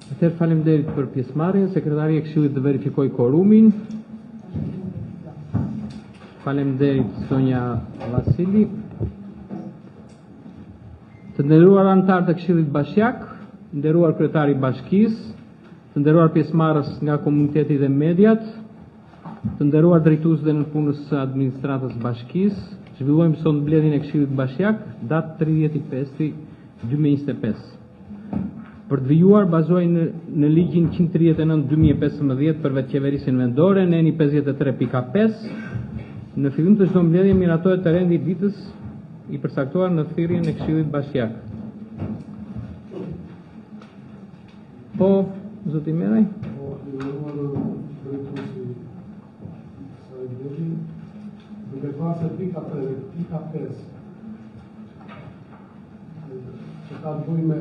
Atëherë faleminderit për pjesëmarrjen. Sekretaria e Këshillit të verifikoj korumin. Faleminderit Sonja Vasili. Të nderuar anëtar të Këshillit Bashkiak, nderuar kryetari i Bashkisë, të nderuar pjesëmarrës nga komuniteti dhe mediat, të nderuar drejtues dhe nënpunës së administratës Bashkisë, zhvillojmë sot mbledhjen e Këshillit Bashkiak, datë 30/5/2025. Për të vijuar bazoj në ligjin 139/2015 për vetëqeverisjen vendore, neni 53.5, në fillim të çdo mbledhje miratohet të rendi i ditës i përcaktuar në thirrjen e Këshillit Bashkiak. Po, zoti Meraj? Duke pasë pika 5 që ka të bëj me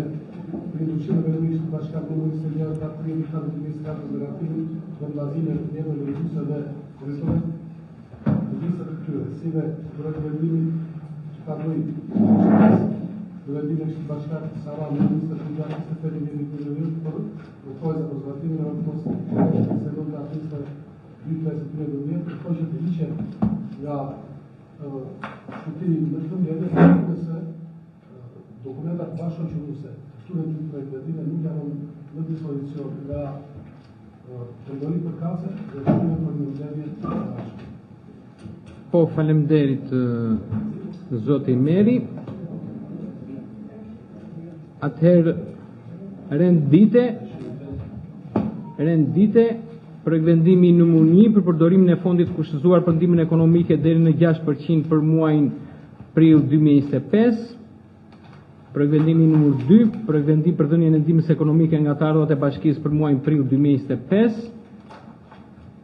Inducime Verimisht të Bashkiak numëri serial 4.4 dhe rapimin dhe mbazime të njeve lëgjuse dhe korisore në gjithë të këtyre, sive vendimi që ka të bëj vendimi e Këshillit Bashkiak Sara në Ministrë të Gjatë të Feri Vjeri të Rëvjur për përkojza për zbatimin e orëtmos sekund të artiste 2.5.2012 përkoj që të liqe nga shkutiri në të mbjede se dokumentat bashkëqëruese këtyre dy projektime nuk janë në dispozicion nga Qendrori për Kase dhe shkruan për një mbledhje të bashkë. Po, faleminderit zoti Meri. Atëherë rendite projekt vendimi numër 1 për përdorimin e fondit kushtëzuar për ndihmën ekonomike deri në 6% për muajin prill 2025. Projekt vendimi numër 2, projekt vendim për dhënien e ndihmës ekonomike nga të ardhurat e Bashkisë për muajin prill 2025.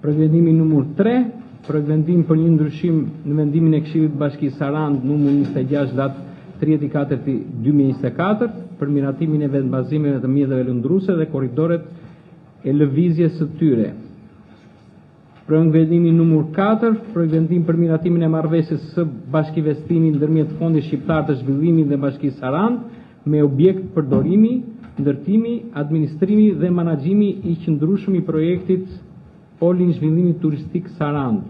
Projekt vendimi numër 3, projekt vendim për një ndryshim në vendimin e Këshillit të Bashkisë Sarand numër 26 datë 30/4/2024 për miratimin e vendbazimeve të mjeteve lëndruese dhe korridoret e lëvizjes së tyre. Projekt vendimi numër 4, projekt vendim për miratimin e marrëveshjes së bashkëinvestimit ndërmjet Fondit Shqiptar të Zhvillimit dhe Bashkisë Sarand me objekt përdorimi, ndërtimi, administrimi dhe menaxhimi i qëndrueshëm i projektit Polin Zhvillimit Turistik Sarand.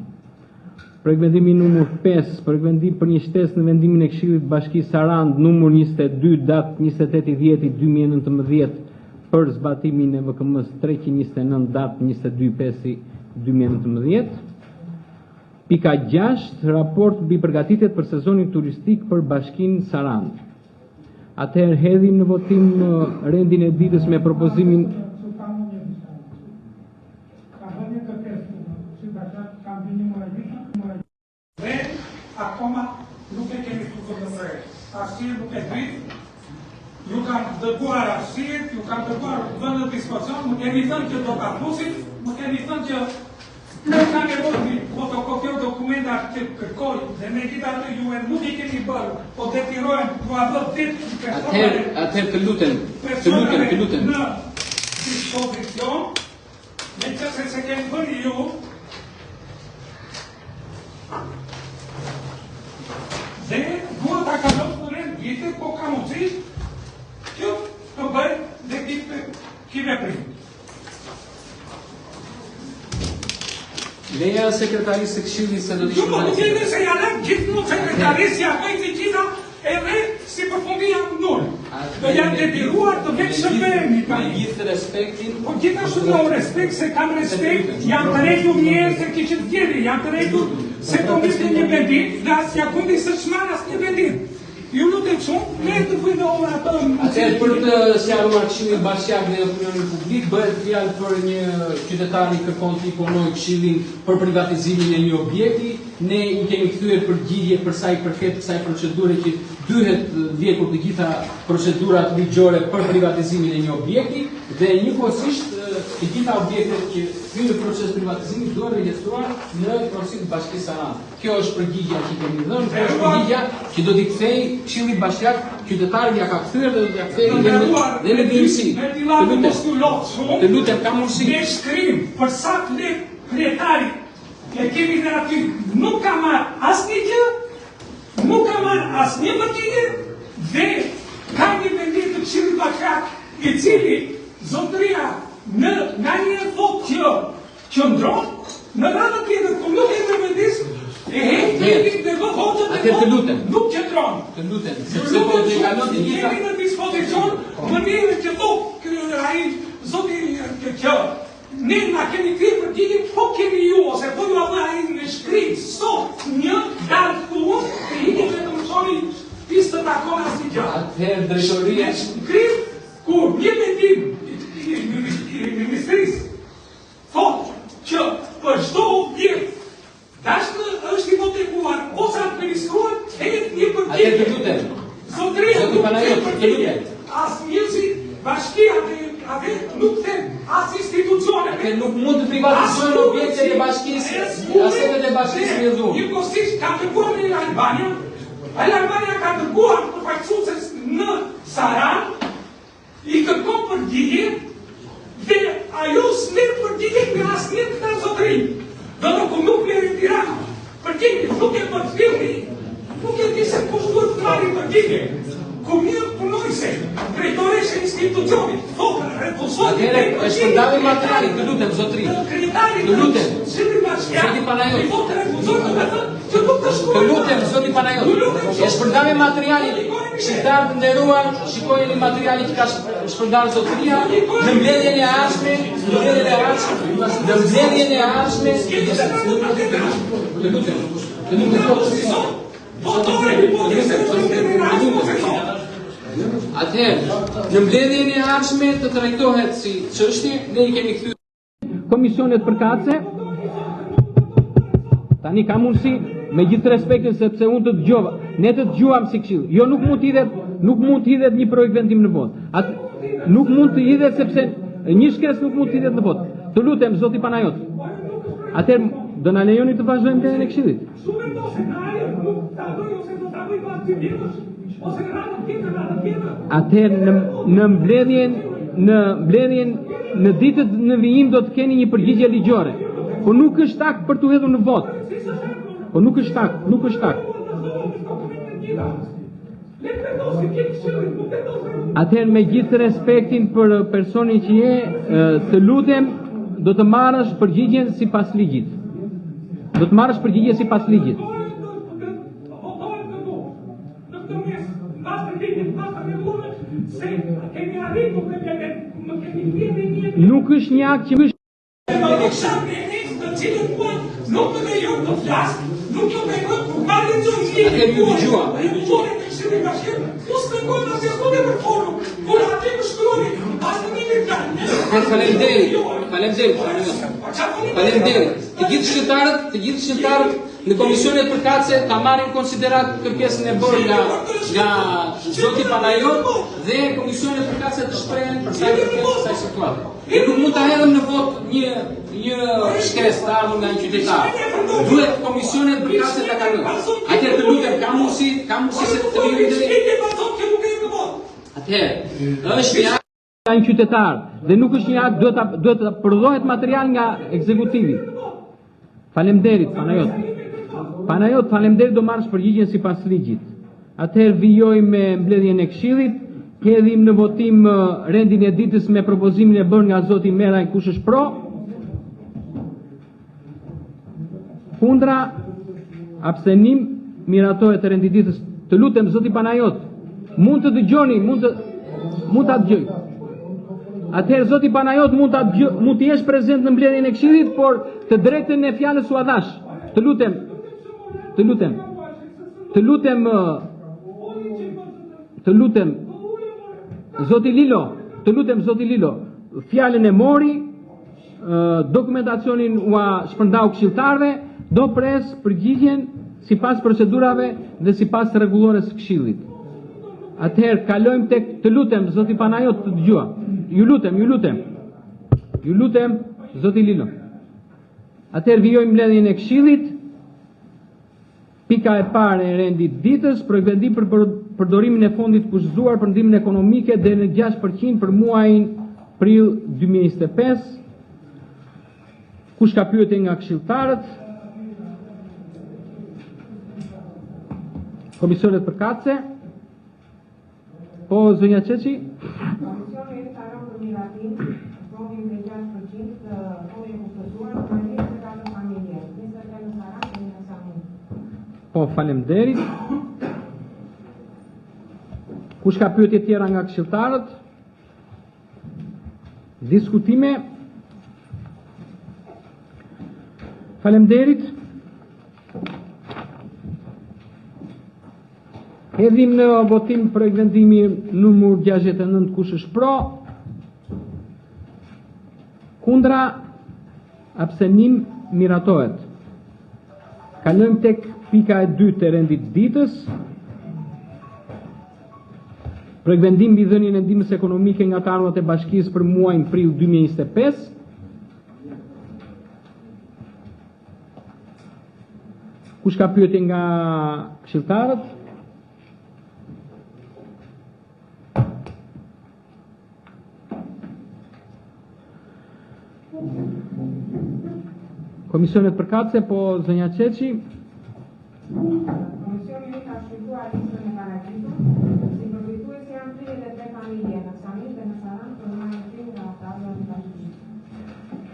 Projekt vendimi numër 5, projekt vendim për një shtesë në vendimin e Këshillit të Bashkisë Sarand numër 22 datë 28/10/2019 për zbatimin e VKM-s 329 datë 22/5/2019. Pika 6, raport mbi përgatitjet për sezonin turistik për Bashkinë Sarand. Atëherë hedhim në votim rendin e ditës me propozimin Akoma nuk e kemi făcut însă. Arsye nuk e dritë, ju kam dërguar arsyet, ju kam dërguar vend në dispozicion, më keni thënë që do ta fusim, më keni thënë që nuk ka nevojë fotokopio dokumenta që kërkoj dhe megjithatë ju nuk i keni bërë, po detirohen ju a bërë ditë personale. Atëherë të lutem. Në dispozicion, me qëse se keni bërë ju, dhe duhet ta kaloj në rend vite, po ka mundësi që të bëjë dhe ki veprim. Leja sekretarisë së Këshillit se do të Ju po të gjeni se janë gjithmonë sekretarisë ja bëjnë të gjitha edhe si përfundimia nul. Do janë detiruar të vetë shërbemi. Me gjithë respektin. Po gjithashtu me respekt, se kam respekt, janë të rejtur njerë se kishit tjeri, janë të rejtur se komisë një vendit dhe asja kundi së shman as një vendit. Ju lutem shumë, ne të vujnë ora të Atëherë për të sqaruar Këshillin Bashkiak dhe opinionin publik, bëhet fjalë për një qytetar i kërkon të imponoj Këshillin për privatizimin e një objekti. Ne i kemi kthyer përgjigje për sa i përket kësaj procedure që duhet vjekur të gjitha procedurat ligjore për privatizimin e një objekti dhe njëkohësisht të gjitha objektet që hyjnë në proces privatizimi duhen regjistruar në Konsilin e Bashkisë Sarand. Kjo është përgjigjja që kemi dhënë, kjo është përgjigjja që do t'i kthej Këshilli Bashkiak, qytetari ja ka kthyer dhe do t'ia kthejë dhe në vlerësi. Të lutem, ka mundësi. Ne shkrim për sa të kryetari e kemi dhe aty nuk ka marrë asnjë gjë, nuk ka marrë asnjë përgjigje dhe ka një vendim të Këshillit Bashkiak i cili zotëria nga një thot që qëndron, në radhën tjetër, ku nuk e përmendis, e hejtë dhe votët e votë nuk qëndron. Të lutem, sepse po të kalon të gjitha. Jemi në dispozicion, mënyrë që thot ai zoti që ne na keni kryer përgjigjen, po keni ju, ose po ju avë ai në shkrim sot një dalë të hiqet dhe të mësoni pistë të akoma si gjë. Atëherë drejtoria Shkrim kur një mendim i ministrisë thot që për çdo objekt dashnë është hipotekuar ose administruar, hedh një përgjigje. Atëherë të lutem. Zotëria Zoti Panajot, të lutem. as njësi bashkia atë nuk them as institucione. Atëherë nuk mund të privatizojnë objektet e bashkisë, asetet e bashkisë me dhunë. Njëkohësisht ka kërkuar në Albania, Albania ka kërkuar përfaqësues në Saran, i kërkon përgjigje dhe ajo s'merr përgjigje nga asnjë nga zotëri. Do të ku nuk merr Tirana. Përgjigje nuk e përfillni, nuk e di se kush duhet të marrë përgjigje. Ku mirë punojse, drejtoreshe institucionit, thotë, repulsoni. Atëherë është shpërndave materiali, të lutem zotëri. Të lutem. Zoti Panajot. Të lutem zoti Panajot. Është shpërndave materiali. Shqiptarët të nderuar, shikojeni materiali që ka shpërndarë zotëria në mbledhjen e ardhshme, në mbledhjen e ardhshme. Të lutem. Atëherë, në mbledhjen e ardhshme të trajtohet si çështje, ne i kemi kthyer Komisionet përkatëse, tani ka mundësi, me gjithë respektin sepse unë të dëgjova, ne të dëgjuam si këshill. Jo, nuk mund të hidhet një projekt vendim në votë. Nuk mund të hidhet sepse një shkresë nuk mund të hidhet në votë. Të lutem zoti Panajot. Atëherë do na lejoni të vazhdojmë mbledhjen e këshillit. Atëherë në mbledhjen në ditët në vijim do të keni një përgjigje ligjore. Po nuk është tak për të hedhur në votë. Po nuk është tak. Atëherë me gjithë respektin për personin që je, të lutem, do të marrësh përgjigjen sipas ligjit. Nuk është një akt që është nuk të lejon të flasë, nuk të lejon të marrë në zonë Atëherë ju dëgjua. Faleminderit. Të gjithë shqiptarët në komisionet përkatëse ta marrin konsiderat kërkesën e bërë nga zoti Panajot dhe komisionet përkatëse të shprehen për sa i përket kësaj situate. Ne nuk mund ta hedhim në vot një shkresë të ardhur nga një qytetar. Duhet komisionet përkatëse ta kalojnë. Atëherë të lutem, ka mundësi se të vini deri. Atëherë, është një nga një qytetar dhe nuk është një akt, duhet të prodhohet material nga ekzekutivi. Faleminderit Panajot, faleminderit, do marrësh përgjigjen sipas ligjit. Atëherë vijoj me mbledhjen e këshillit, hedhim në votim rendin e ditës me propozimin e bërë nga zoti Meraj, kush është pro? Kundra, abstenim, miratohet rendi i ditës. Të lutem zoti Panajot, mund të dëgjoni, mund ta dëgjoj. Atëherë zoti Panajot mund të jesh prezent në mbledhjen e këshillit, por të drejtën e fjalës u adhash. Të lutem zoti Lilo, fjalën e mori, dokumentacionin u shpërndau këshilltarëve, do pres përgjigjen sipas procedurave dhe sipas rregullores së këshillit. Atëherë kalojmë tek, të lutem zoti Panajot, të dëgjua. Ju lutem, zoti Lilo. Atëherë vijojmë mbledhjen e këshillit. Pika e parë e rendit ditës, projekt vendim për përdorimin e fondit kushtzuar për ndihmën ekonomike deri në 6% për muajin prill 2025. Kush ka pyetje nga këshilltarët? Komisionet përkatëse? Po, zonja Çeçi? Komisioni Taron për Miratin 36% fondje kushtetzuar për nisërat familje, 23 në Sarandë dhe në Samin. Po, faleminderit. Kush ka pyetje tjera nga këshilltarët? Diskutime? Faleminderit. Hedhim në votim projekt vendimi numër 69, kush është pro? Kundra? Abstenim? Miratohet. Kalojmë tek pika e 2 të rendit ditës. Projekt vendim mbi dhënien e ndihmës ekonomike nga të ardhurat e bashkisë për muajin prill 2025. Kush ka pyetje nga këshilltarët? Komisionet përkatëse, po zënja Çeçi. Komisioni ka shkruar listën e paraqitur, si përfituesi janë 33 familje në Samin dhe në Sarandë për muajin prill nga të ardhurat e bashkisë.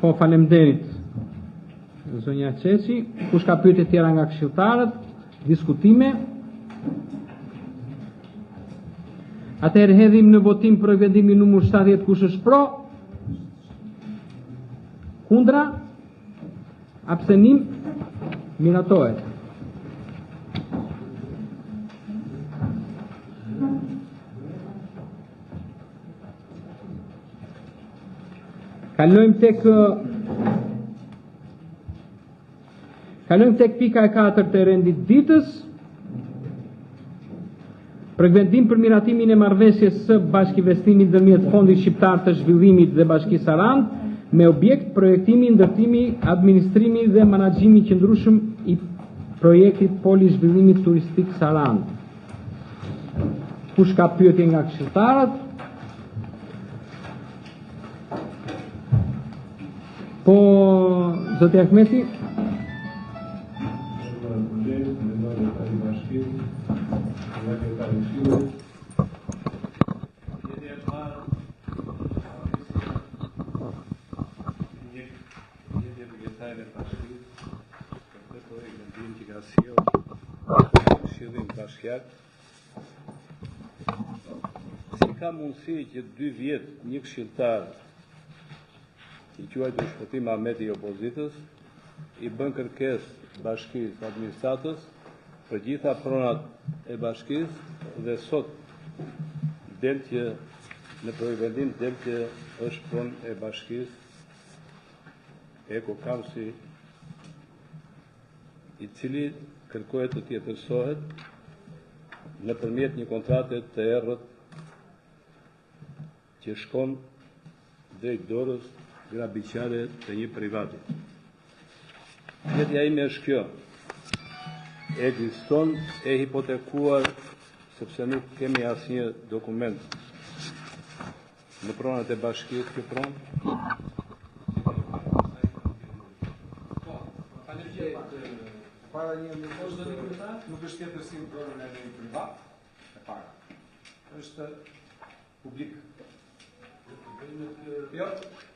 Po, faleminderit. Zonja Çeçi, kush ka pyetje tjera nga këshilltarët? Diskutime? Atëherë hedhim në votim projekt vendimi numër 70, kush është pro? Kundra? Abstenim? Miratohet. Kalojmë tek pika e 4 të rendit ditës. Projekt vendim për miratimin e marrëveshjes së bashkëinvestimit ndërmjet Fondit Shqiptar të Zhvillimit dhe Bashkisë Sarandë me objekt projektimi, ndërtimi, administrimi dhe menaxhimi qëndrueshëm i projektit Poli Zhvillimit Turistik Sarandë. Kush ka pyetje nga këshilltarët? Po, zoti Ahmeti. Si ka mundësi që 2 vjet një këshilltar i quajtur Shpëtim Ahmeti i opozitës i bën kërkesë bashkisë administratës për gjitha pronat e bashkisë dhe sot del që në projekt vendim del që është pronë e bashkisë Eko Kamsi, i cili kërkohet të tjetërsohet nëpërmjet një kontrate të errët që shkon drejt dorës grabiqare të një privati. Pyetja ime është kjo: ekziston e hipotekuar, sepse nuk kemi asnjë dokument në pronat e bashkisë kjo pronë? Para një nuk është tjetërsim pronën edhe një privat, e para. Është publik. Jo,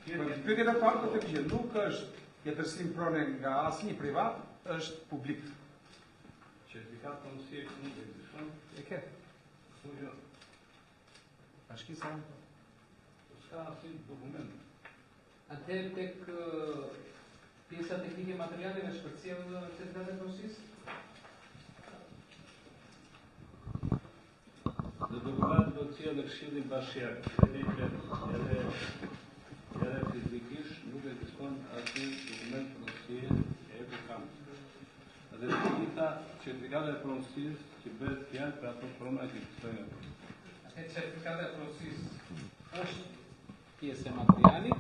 pyetjet e parë të përgjigjen, nuk është tjetërsim pronën nga asnjë privat, është publik. Certifikat pronësie nuk ekziston? E ke? Nuk jo. Bashkisa S'ka asnjë dokument. Atëherë tek pjesa teknike materiale në shpërcjellje në certifikat e pronësisë? Në dokument do të cilë në Këshillin Bashkiak, edhe fizikisht nuk ekziston asnjë dokument pronësie e Eko Kamsit. Dhe të gjitha certifikatet e pronësisë që bëhet fjalë për ato prona që ekzistojnë. Atë certifikata e pronësisë është pjesë e materialit,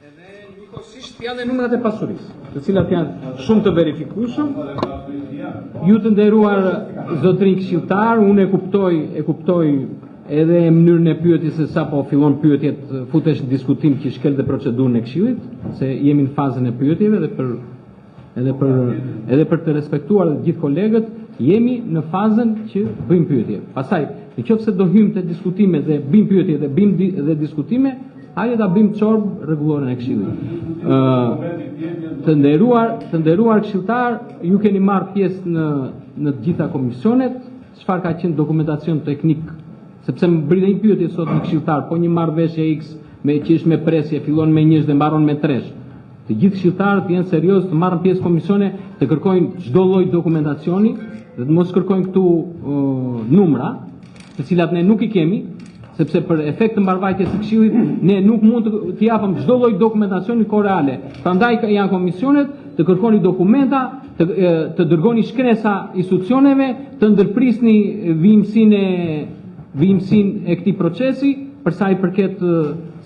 edhe njëkohësisht Janë dhe numrat e pasurisë, të cilat janë shumë të verifikueshëm. Ju të nderuar zotërin këshilltar, unë e kuptoj edhe mënyrën e pyetjes se sapo fillon pyetjet futesh në diskutim që shkel dhe procedurën e këshillit, se jemi në fazën e pyetjeve dhe për të respektuar dhe gjithë kolegët, jemi në fazën që bëjmë pyetje. Pastaj, nëse do hyjmë te diskutime dhe bëjmë pyetje dhe bëjmë dhe diskutime, hajde ta bëjmë çorb rregulloren e Këshillit. Të nderuar këshilltar, ju keni marrë pjesë në të gjitha komisionet, çfarë ka qenë dokumentacion teknik, sepse më bëri një pyetje sot në këshilltar, po një marrëveshje X me që është me presje, fillon me 1 dhe mbaron me 3. Të gjithë këshilltarët janë serioz të marrin pjesë komisione, të kërkojnë çdo lloj dokumentacioni dhe të mos kërkojnë këtu numra, të cilat ne nuk i kemi, sepse për efekt të mbarvajtjes së Këshillit ne nuk mund të japim çdo lloj dokumentacioni koreale. Prandaj janë komisionet, të kërkoni dokumenta, të dërgoni shkresa institucioneve, të ndërprisni vijimsinë e këtij procesi për sa i përket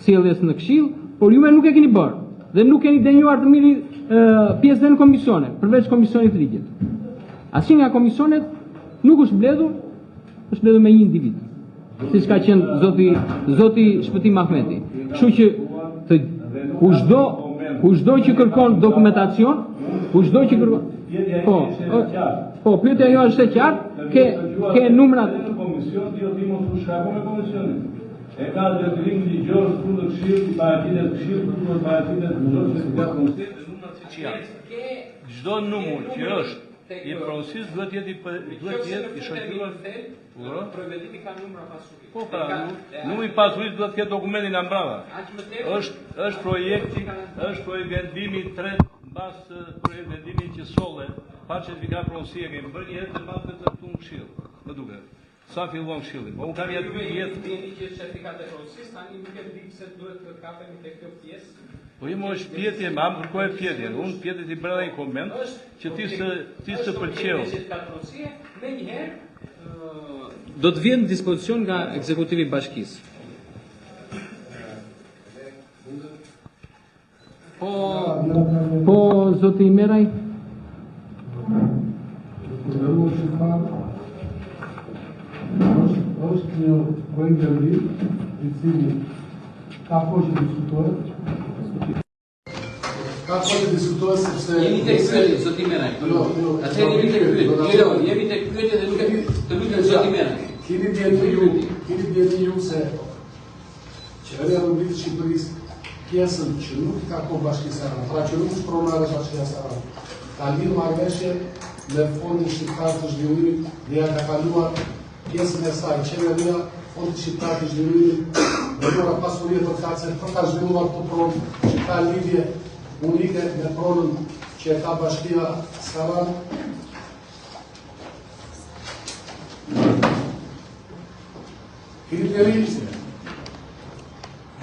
sjelljes në Këshill, por juve nuk e keni bërë dhe nuk keni denjuar të mirë pjesë në komisione, përveç komisionit ligjet. Asnjë nga komisionet nuk është mbledhur me një individ, siç ka qenë zoti Shpëtim Ahmeti. Kështu që kushdo që kërkon dokumentacion, kushdo që kërkon po, pyetja jo është e qartë, ke numrat. Komision ti oti mos u shkakon me komisionin. E ka detyrim ligjor kundër Këshillit, i paraqitet Këshillit kundër paraqitet çdo certifikat konsil dhe numrat siç janë. Çdo numër që është i pronësisë duhet jetë i shoqëruar. Provvedimi ka numra pasuri. Po pra, numri i pasurisë duhet të ketë dokumentin nga mbrapa. Është projekti, është vendimi i tretë mbas vendimit që solle, pa certifikat pronësie kemi bërë një herë të mbas të caktuar në Këshill. Më duket. Sa fillon Këshilli? Po unë kam jetë Vini që certifikat e pronësisë, tani nuk e di pse duhet të kapemi tek kjo pjesë. Po i më është pjetje, ma më kërkoj pjetje. Unë pjetjet i bëra dhe një koment që ti së pëlqeu. Me njëherë do të vjen dispozicion nga ekzekutivi i bashkisë. Po zoti Meraj. Është një projekt vendimi i cili ka poshtë diskutohet. Sepse jemi tek pyetje zoti Meraj. Atëherë jemi tek pyetje. Jo, jemi tek pyetje dhe nuk e të lutem zoti Meraj. Keni vjetë ju se Qeveria e Republikës së Shqipërisë pjesën që nuk ka kohë Bashkisë Sarand, pra që nuk shpronave Bashkia Sarand, ka lidhur marrëveshje me Fondin Shqiptar të Zhvillimit dhe ja ka kaluar pjesën e saj, qeveria Fondit Shqiptar të Zhvillimit dhe ka pasurinë për ta zhvilluar këtë pronë që ka lidhje unike me pronën që e ka Bashkia Sarand. Kriterisë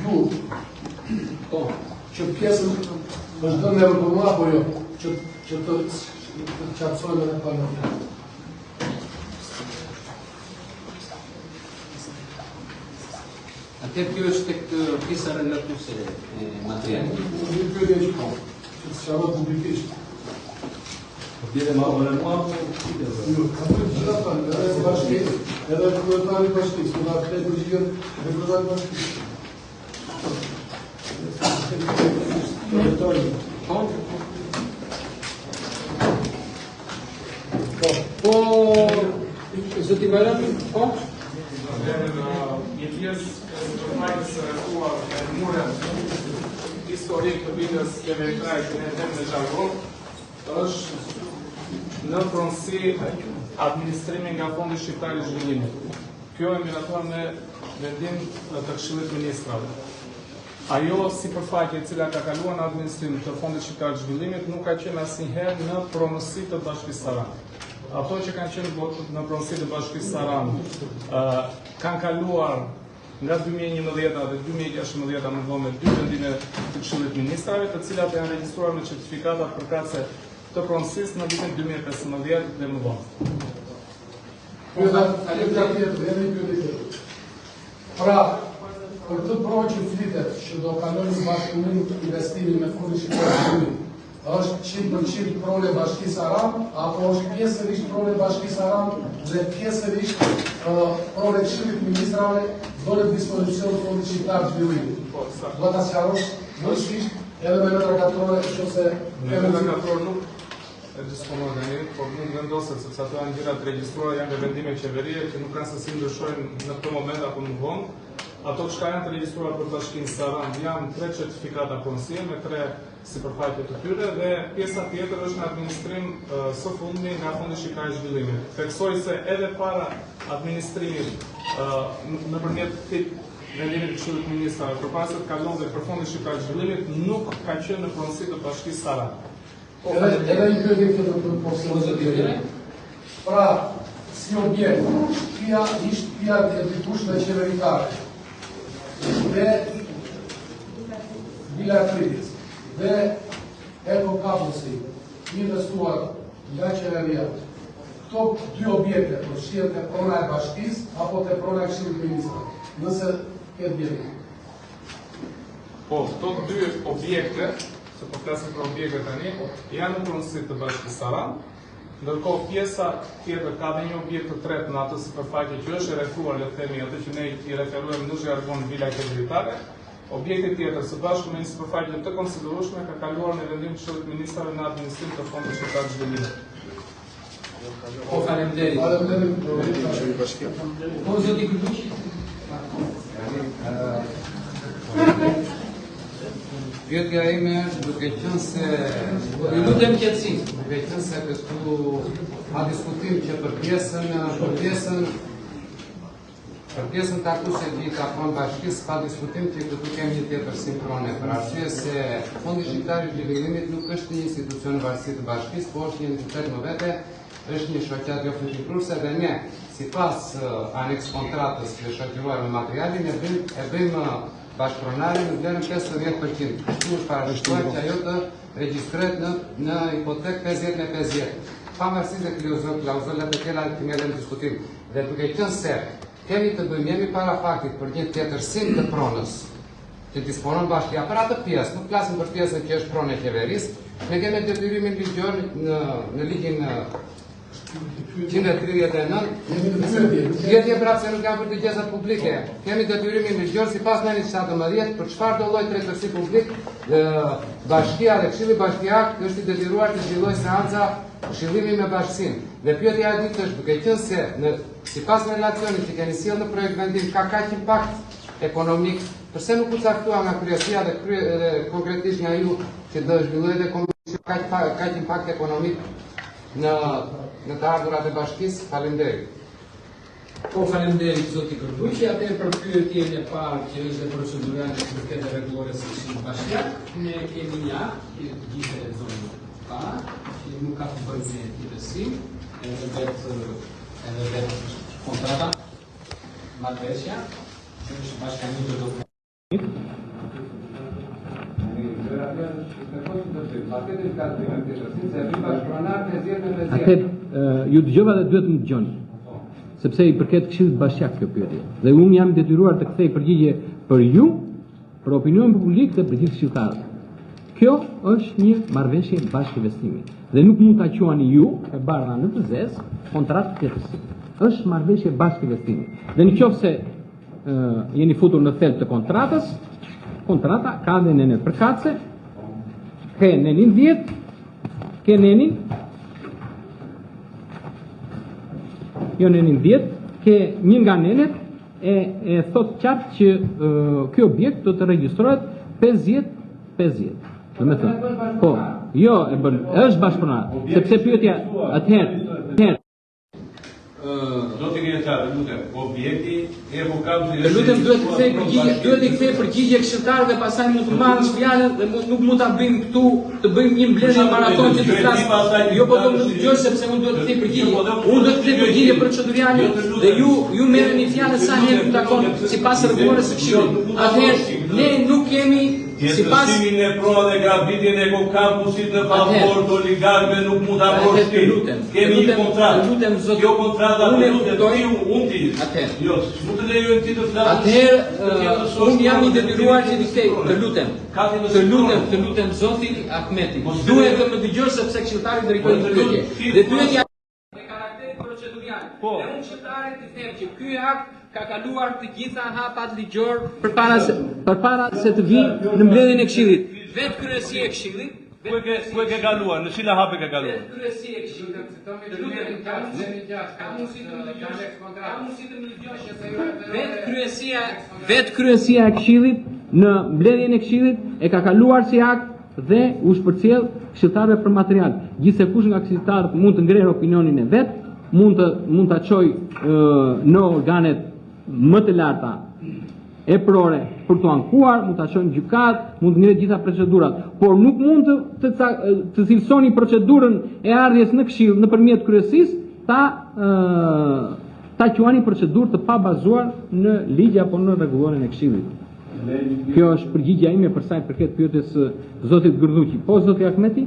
ju që pjesën është dhënë në rëndëma, apo jo, që të qartësojnë në parlament. Atëherë kjo është tek pjesa relatuese e materialit. Një pyetje që po, që të sqarohet publikisht. Pjede ma vërë mua, Jo, ka të gjitha tanë, edhe bashkisë, edhe kryetari bashkisë, në atë të gjithë dhe kryetari bashkisë. Po, zoti Bajrami, po? Një pjesë të fajtës së rrethuar e murën historik të vitës qeveritare që ne them në jargon, është në pronësi administrimi nga Fondi Shqiptar i Zhvillimit. Kjo e miratuar me vendim të Këshillit Ministrave. Ajo si përfaqe e cila ka kaluar në administrim të Fondit Shqiptar të Zhvillimit nuk ka qenë asnjëherë në pronësi të Bashkisë Sarand. Ato që kanë qenë në pronësi të Bashkisë Sarand kanë kaluar nga 2011 dhe 2016 më vonë me 2 vendime të Këshillit Ministrave, të cilat janë regjistruar me certifikata përkatëse të pronësisë në vitin 2015 dhe më vonë. Pra, për këtë provë që flitet që do kalojnë bashkëpunim investimin me Fondin Shqiptar të Zhvillimit, është 100% prole Bashkisë Sarand, apo është pjesërisht prole Bashkisë Sarand dhe pjesërisht prole Këshillit Ministrave do në dispozicion të Fondit Shqiptar të Zhvillimit. Do ta sqarosh vështisht edhe me letra katrore ose me letra katrore nuk e disponon tani, por mund vendoset sepse ato janë gjëra të regjistruara, janë vendime qeverie që nuk kanë se si ndryshojnë në këtë moment apo më vonë. ato që janë të regjistruar për bashkinë Sarand janë 3 certifikata punësie me 3 sipërfaqe të tyre dhe pjesa tjetër është në administrim së fundmi nga Fondi Shqiptar i Zhvillimit. Theksoj se edhe para administrimit nëpërmjet vendimit të Këshillit të Ministrave përpara se të kalonte për Fondin Shqiptar të Zhvillimit nuk ka qenë në pronësi të bashkisë Sarand. Edhe një pyetje tjetër për postë. Pra, si objekt, kia ishtë pia e drejtueshme qeveritare dhe Vila e Fritis dhe Eko Kapusi investuar nga qeveria. Këto 2 objekte përfshihen te prona e bashkisë apo te prona e Këshillit të Ministrave? Nëse këtë vjetë. Po, këto 2 objekte, se po flasim për objekte tani, janë në pronësi të bashkisë Sarand. Ndërkohë pjesa tjetër ka dhe një objekt të tretë në atë sipërfaqe që është e refuar, le të themi, atë që ne i referuam në jargon Vila Qeveritare. Objekti tjetër së bashku me një sipërfaqe të konsiderueshme ka kaluar në vendim të Këshillit të Ministrave në administrim të Fondit Shqiptar të Zhvillimit. Po, faleminderit. Po, zoti Kërbuqi. Pyetja ime duke qenë se Ju lutem qetësi. duke qenë se këtu ka diskutim që për pjesën takuese të pronë bashkisë ka diskutim që këtu kemi një tjetër sinkrone për arsye se Fondi Shqiptar i Zhvillimit nuk është një institucion varësi të bashkisë, por është një entitet më vete, është një shoqat jo fuqipruese dhe ne, sipas aneks kontratës që është agjëruar me materialin, e bëjmë bashkëpronarin në vlerën 50%. Kështu është parashikuar që ajo të regjistrohet në hipotekë 50/50. Pavarësisht se klauzolat e tjera të ngelen diskutim. Dhe duke qenë se kemi të bëjmë jemi para faktit për një tjetërsim të pronës që disponon bashkia për atë pjesë, nuk flasim për pjesën që është pronë e qeverisë, ne kemi detyrimin ligjor në ligjin 139, Vjetje prapë se nuk janë për dëgjesat publike. Kemi detyrimin ligjor sipas nënit 17 për çfarë do lloj tretësi publik bashkia dhe Këshilli Bashkiak është i detyruar të zhvillojë seanca këshillimi me bashkësinë. Dhe pyetja e dytë është duke qenë se sipas relacionit që keni sjellë në projekt vendim ka kaq impakt ekonomik, pse nuk u caktua nga kryesia dhe konkretisht nga ju që do zhvillojë dhe komision kaq impakt ekonomik në të ardhurat e bashkisë? Faleminderit. Po, faleminderit zoti Kërbuqi. Atëherë për pyetjen e parë që është procedurale në përket të rregullores së Këshillit Bashkiak, ne kemi një akt që të gjithë e zonën para, që nuk ka të bëjë me tjetërsim, edhe vetë kontrata, marrëveshja, që është bashkëngjitur dokument. Ju dëgjova dhe duhet më dëgjoni, sepse i përket Këshillit Bashkiak kjo pyetje. Dhe unë jam detyruar të kthej përgjigje për ju, për opinionin publik dhe për gjithë këshilltarët. Kjo është një marrëveshje bashkëinvestimi dhe nuk mund ta quani ju e bardha në të zezë kontratë tjetërsi. Është marrëveshje bashkëinvestimi. Dhe nëse jeni futur në thelb të kontratës, kontrata ka dhe nenet përkatëse, ke nenin 10, ke nenin jo nenin 10, ke një nga nenet e thot qartë që ky objekt do të regjistrohet 50/50. Do të thënë, po, jo, është bashkëpronar, sepse pyetja atëherë Do të keni çfarë, lutem, objekti e evokabësit. Lutem duhet të kthej përgjigje këshilltarëve dhe pastaj mund të marrësh fjalën dhe nuk mund ta bëjmë këtu, të bëjmë një mbledhje maraton që të flas. Jo, po do të dëgjosh sepse unë duhet të kthej përgjigje. Unë do të kthej përgjigje procedurale dhe ju merreni fjalën sa herë takon sipas rregullores së Këshillit. Atëherë ne nuk kemi sipas e prova dhe grabitjen e kampusit në favor të oligarkëve nuk mund ta përshtin. Kemi një kontratë. Jo kontrata unë unë ti. Jo, nuk të lejojmë ti të flasësh. Atëherë unë jam i detyruar që të kthej, të lutem zoti Ahmeti. Duhet të më dëgjosh sepse këshilltari drejton një pyetje. Dhe pyetja me karakter procedurial. Dhe unë këshilltarit të them që ky akt ka kaluar të gjitha hapat ligjor përpara se të vinë në mbledhjen e Këshillit. Vetë kryesia e Këshillit, ku e ke kaluar, në cila hape ke kaluar? Vetë kryesia e Këshillit. Ka mundësi të më dëgjosh se ju Vetë kryesia e Këshillit në mbledhjen e Këshillit e ka kaluar si akt dhe u shpërcjell këshilltarëve për material. Gjithsekush nga këshilltarët mund të ngrenë opinionin e vet, mund ta çojë në organet më të larta eprore për të ankuar, mund ta çojnë gjykat, mund të ngrenë gjitha procedurat, por nuk mund të cilësoni procedurën e ardhjes në Këshill nëpërmjet kryesisë ta quani procedurë të pabazuar në ligj apo në rregulloren e Këshillit. Kjo është përgjigjja ime për sa i përket pyetjes së zotit Gërduqi. Po zoti Ahmeti?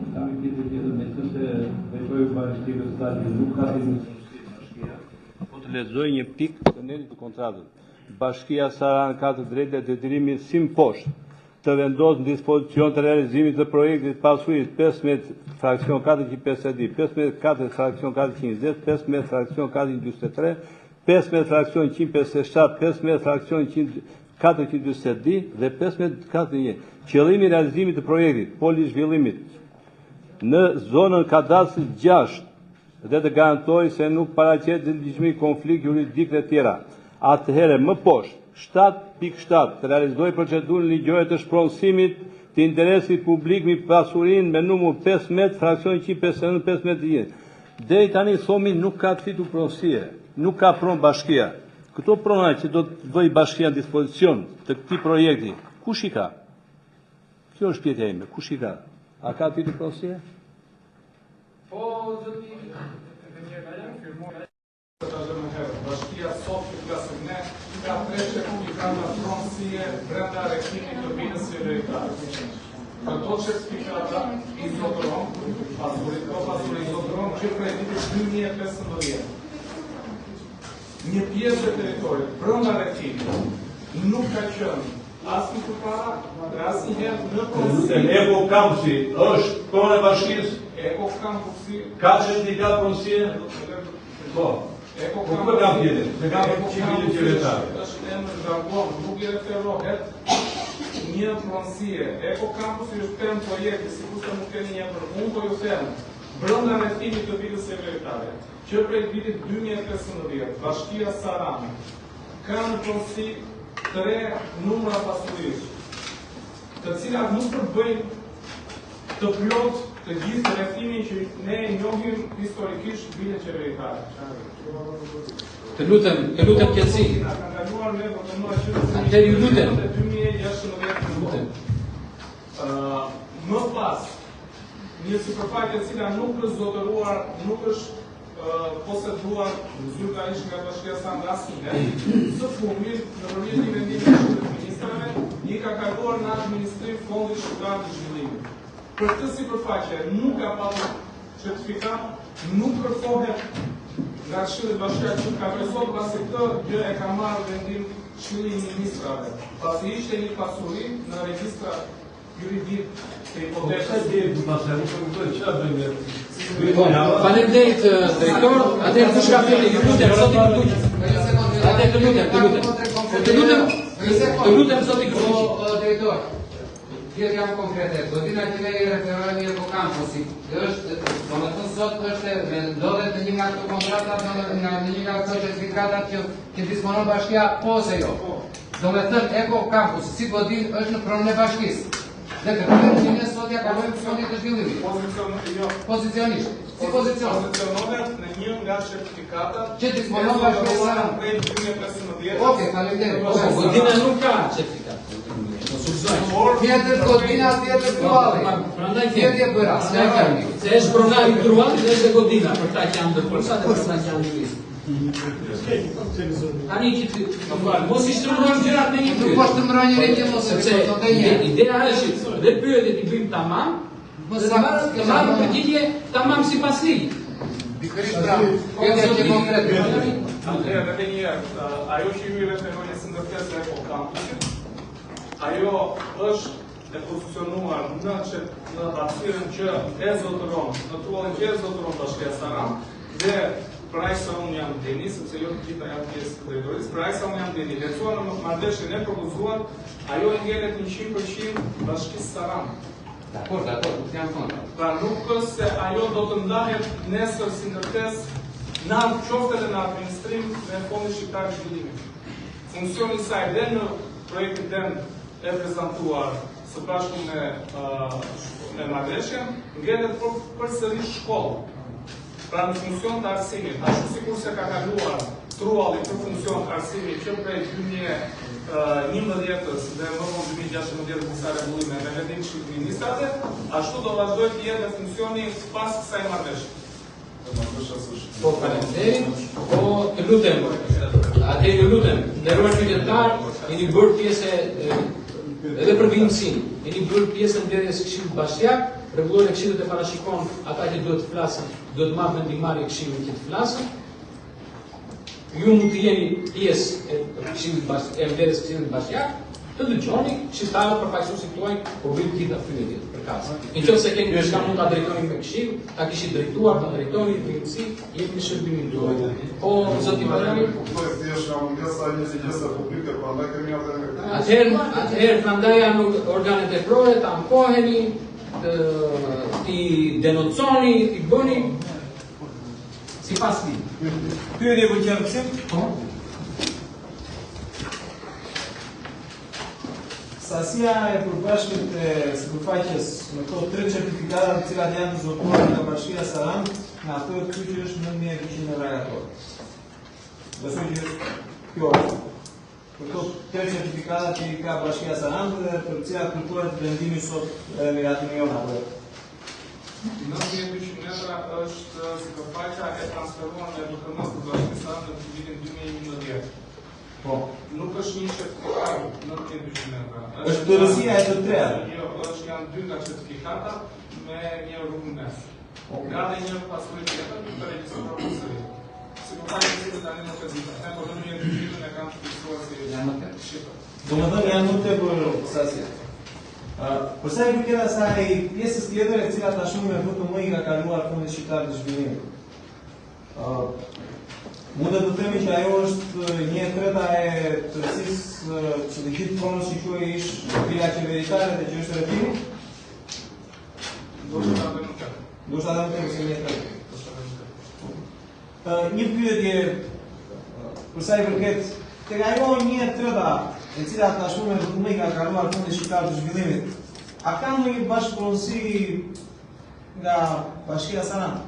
Po të lexoj një pikë të netit të kontratës. Bashkia Saran ka të drejtë e detyrimin si poshtë të vendosë në dispozicion të realizimit të projektit pasurisë 15 fraksion 450, 15 fraksion 420, 15 fraksion 443, 15 fraksion 157, 15 fraksion 440 dhe 15 qëllimi i realizimit të projektit, poli zhvillimit në zonën kadastrit 6 dhe të garantoj se nuk paraqet ndihmë konflikt juridik dhe tjera. Atëherë më poshtë 7.7 të realizoj procedurën ligjore të shpronësimit të interesit publik mbi pasurinë me numër 15 fraksion 151 15. Deri tani thomi nuk ka të fitur pronësie, nuk ka pronë bashkia. Këto prona që do të vëj bashkia në dispozicion të këtij projekti, kush i ka? Kjo është pyetja ime, kush i ka? A ka të fitur pronësie? Po, zoti bashkia sot që klasëm ne, ka 3 republikana pronësie brenda rektimit të binës së veritare. Këto certifikata izotëron, pasuri izotëron që prej vitit 2015. Një pjesë e teritorit brenda rektimit nuk ka qenë asnjë përpara, asnjëherë në pronësi. Eko Kampusi është pronë e bashkisë? Eko Kampusi ka certifikat pronësie? Po. Eko Kampusi është emër jargon, nuk i referohet një pronësie. Eko Kampusi është temë projekti, sikur se nuk keni një emër. Unë po ju them, brenda rrethimit të binës së veritare, që prej vitit 2015, Bashkia Saran ka në pronësi 3 numra pasurisë, të cilat nuk përbëjnë të plot të gjithë rrethimin që ne e njohim historikisht binën qeveritare. Të lutem qetësi. Atëherë ju lutem. Më pas, një sipërfaqe e cila nuk është zotëruar, nuk është poseduar zyrtarisht nga Bashkia Saran asnjëherë, së fundmi nëpërmjet një vendimi të ministrave, i ka kaluar në administrim Fondit Shqiptar të Zhvillimit. Për këtë sipërfaqe nuk ka pasur certifikat, nuk kërkohet nga Këshilli Bashkiak që ka presot pasi këtë gjë e ka marrë vendim Këshilli i Ministrave, pasi ishte një pasuri në regjistra juridik të hipotekës. Faleminderit drejtor, atëherë kush ka fjalën? Ju lutem zoti Gërduqi. Atëherë të lutem zoti Gërduqi. Drejtor, tjetë jam konkrete, godina që ne i referojnë një Eko Kampusi, është, do me thënë sot është, ndodhet në një nga këto kontratat, në një nga këto certifikatat që disponon bashkia, po se jo. Do me thënë Eko Kampusi, si godin është në pronën e bashkisë. Dhe kërkojmë që ne sot ja kalojmë Fondit të Zhvillimit. Pozicionisht. Si pozicion? Pozicionohet në një nga certifikatat që disponon bashkia Saran. Oke, faleminderit. Godina nuk ka certifikat. Tjetër godina, tjetër trualli. Tjetër bëra. Se është pronari trualli dhe është godina për ta që janë ndërkohësa dhe për ta që janë në Tani që mos i shtrënojmë gjërat me një pyetje. Nuk po shtrënoj njëri mos e thotë një. Ideja është dhe pyetjet i bëjmë tamam, mos marrim përgjigje tamam sipas ligjit. Pikërisht bravo. Pyetja që konkrete. Atëherë edhe një herë, ajo që ju i referojnë së ndërtesë Eko Kampusit, ajo është e pozicionuar në hapësirën që e zotëron, në truallin që e zotëron Bashkia Saran dhe praj sa unë jam deni, sepse jo të gjitha janë pjesë të drejtorisë, praj sa unë jam deni, lecuar në marrëdhënien e propozuar, ajo i ngjelet 100% Bashkisë Saran. Dakor, jam kontra. Pra nuk është se ajo do të ndahet nesër si ndërtesë në qoftë edhe në administrim me Fondin Shqiptar të Zhvillimit. Funksioni i saj dhe në projektin tënd e prezantuar së bashku me marrëveshjen, ngjelet përsëri shkollë. Pra në funksion të arsimit, ashtu sikur se ka kaluar trualli për funksion të arsimit që prej 2011-ës dhe më vonë 2016 disa rregullime me vendim të ministrave, ashtu do vazhdojë të jetë funksioni pas kësaj marrëveshje. Po faleminderit, po të lutem, atë ju lutem, nderuar qytetar, jeni bërë pjesë edhe për vimësin, jeni bërë pjesë në mbledhjes së Këshillit Bashkiak, rregulloria e Këshillit e parashikon ata që duhet të flasin, duhet marrë vendimarrje e Këshillit që të flasin. Ju mund të jeni pjesë e mbledhjes së Këshillit Bashkiak, të dëgjoni këshilltarët përfaqësuesit tuaj po bëjnë gjitha pyetjet për kasë. Nëse keni diçka mund ta drejtoni me këshill, ta kishit drejtuar, ta drejtoni në drejtësi, jemi në shërbimin tuaj. Po zoti Marani, atëherë prandaj janë organet e prove, ta ankoheni, ti denoconi, ti bëni sipas ligjit. Pyetje për qartësim? Po. Sasia e përbashkët e sipërfaqes me këto 3 certifikata të cilat janë zotuar nga Bashkia Sarand, në ato që është 9200 euro. Besoj që kjo është. Për këto 3 certifikata që ka Bashkia Sarand dhe për cilat kërkohet vendimi sot nga atimi jona. 9200 euro është sipërfaqja e transferuar nga BKM-s të Bashkisë Sarand në vitin 2011. Po. Nuk është një certifikat 9200 euro. Është dorëzia e të treja. Jo, janë 2 nga certifikatat me një rrugë mes. Nga dhe një pasuri tjetër të regjistruar përsëri. Sipërfaqja e cilës tani nuk e di. Po në 9200 e kanë fiksuar si janë më tepër. Domethënë janë më tepër sasia. Për sa i përket asaj pjesës tjetër e cila tashmë me VTM i ka kaluar Fondi Shqiptar të Zhvillimit. Mund të themi që ajo është 1/3 e tërësisë që të gjithë pronës që quaj ish vila qeveritare dhe që është rretimi? Do të them nuk. Do të them se 1/3. Një pyetje për sa i përket tek ajo 1/3 e cila tashmë me VTM ka kaluar Fondi Shqiptar të Zhvillimit, a ka ndonjë bashkëpunësi nga Bashkia Sarand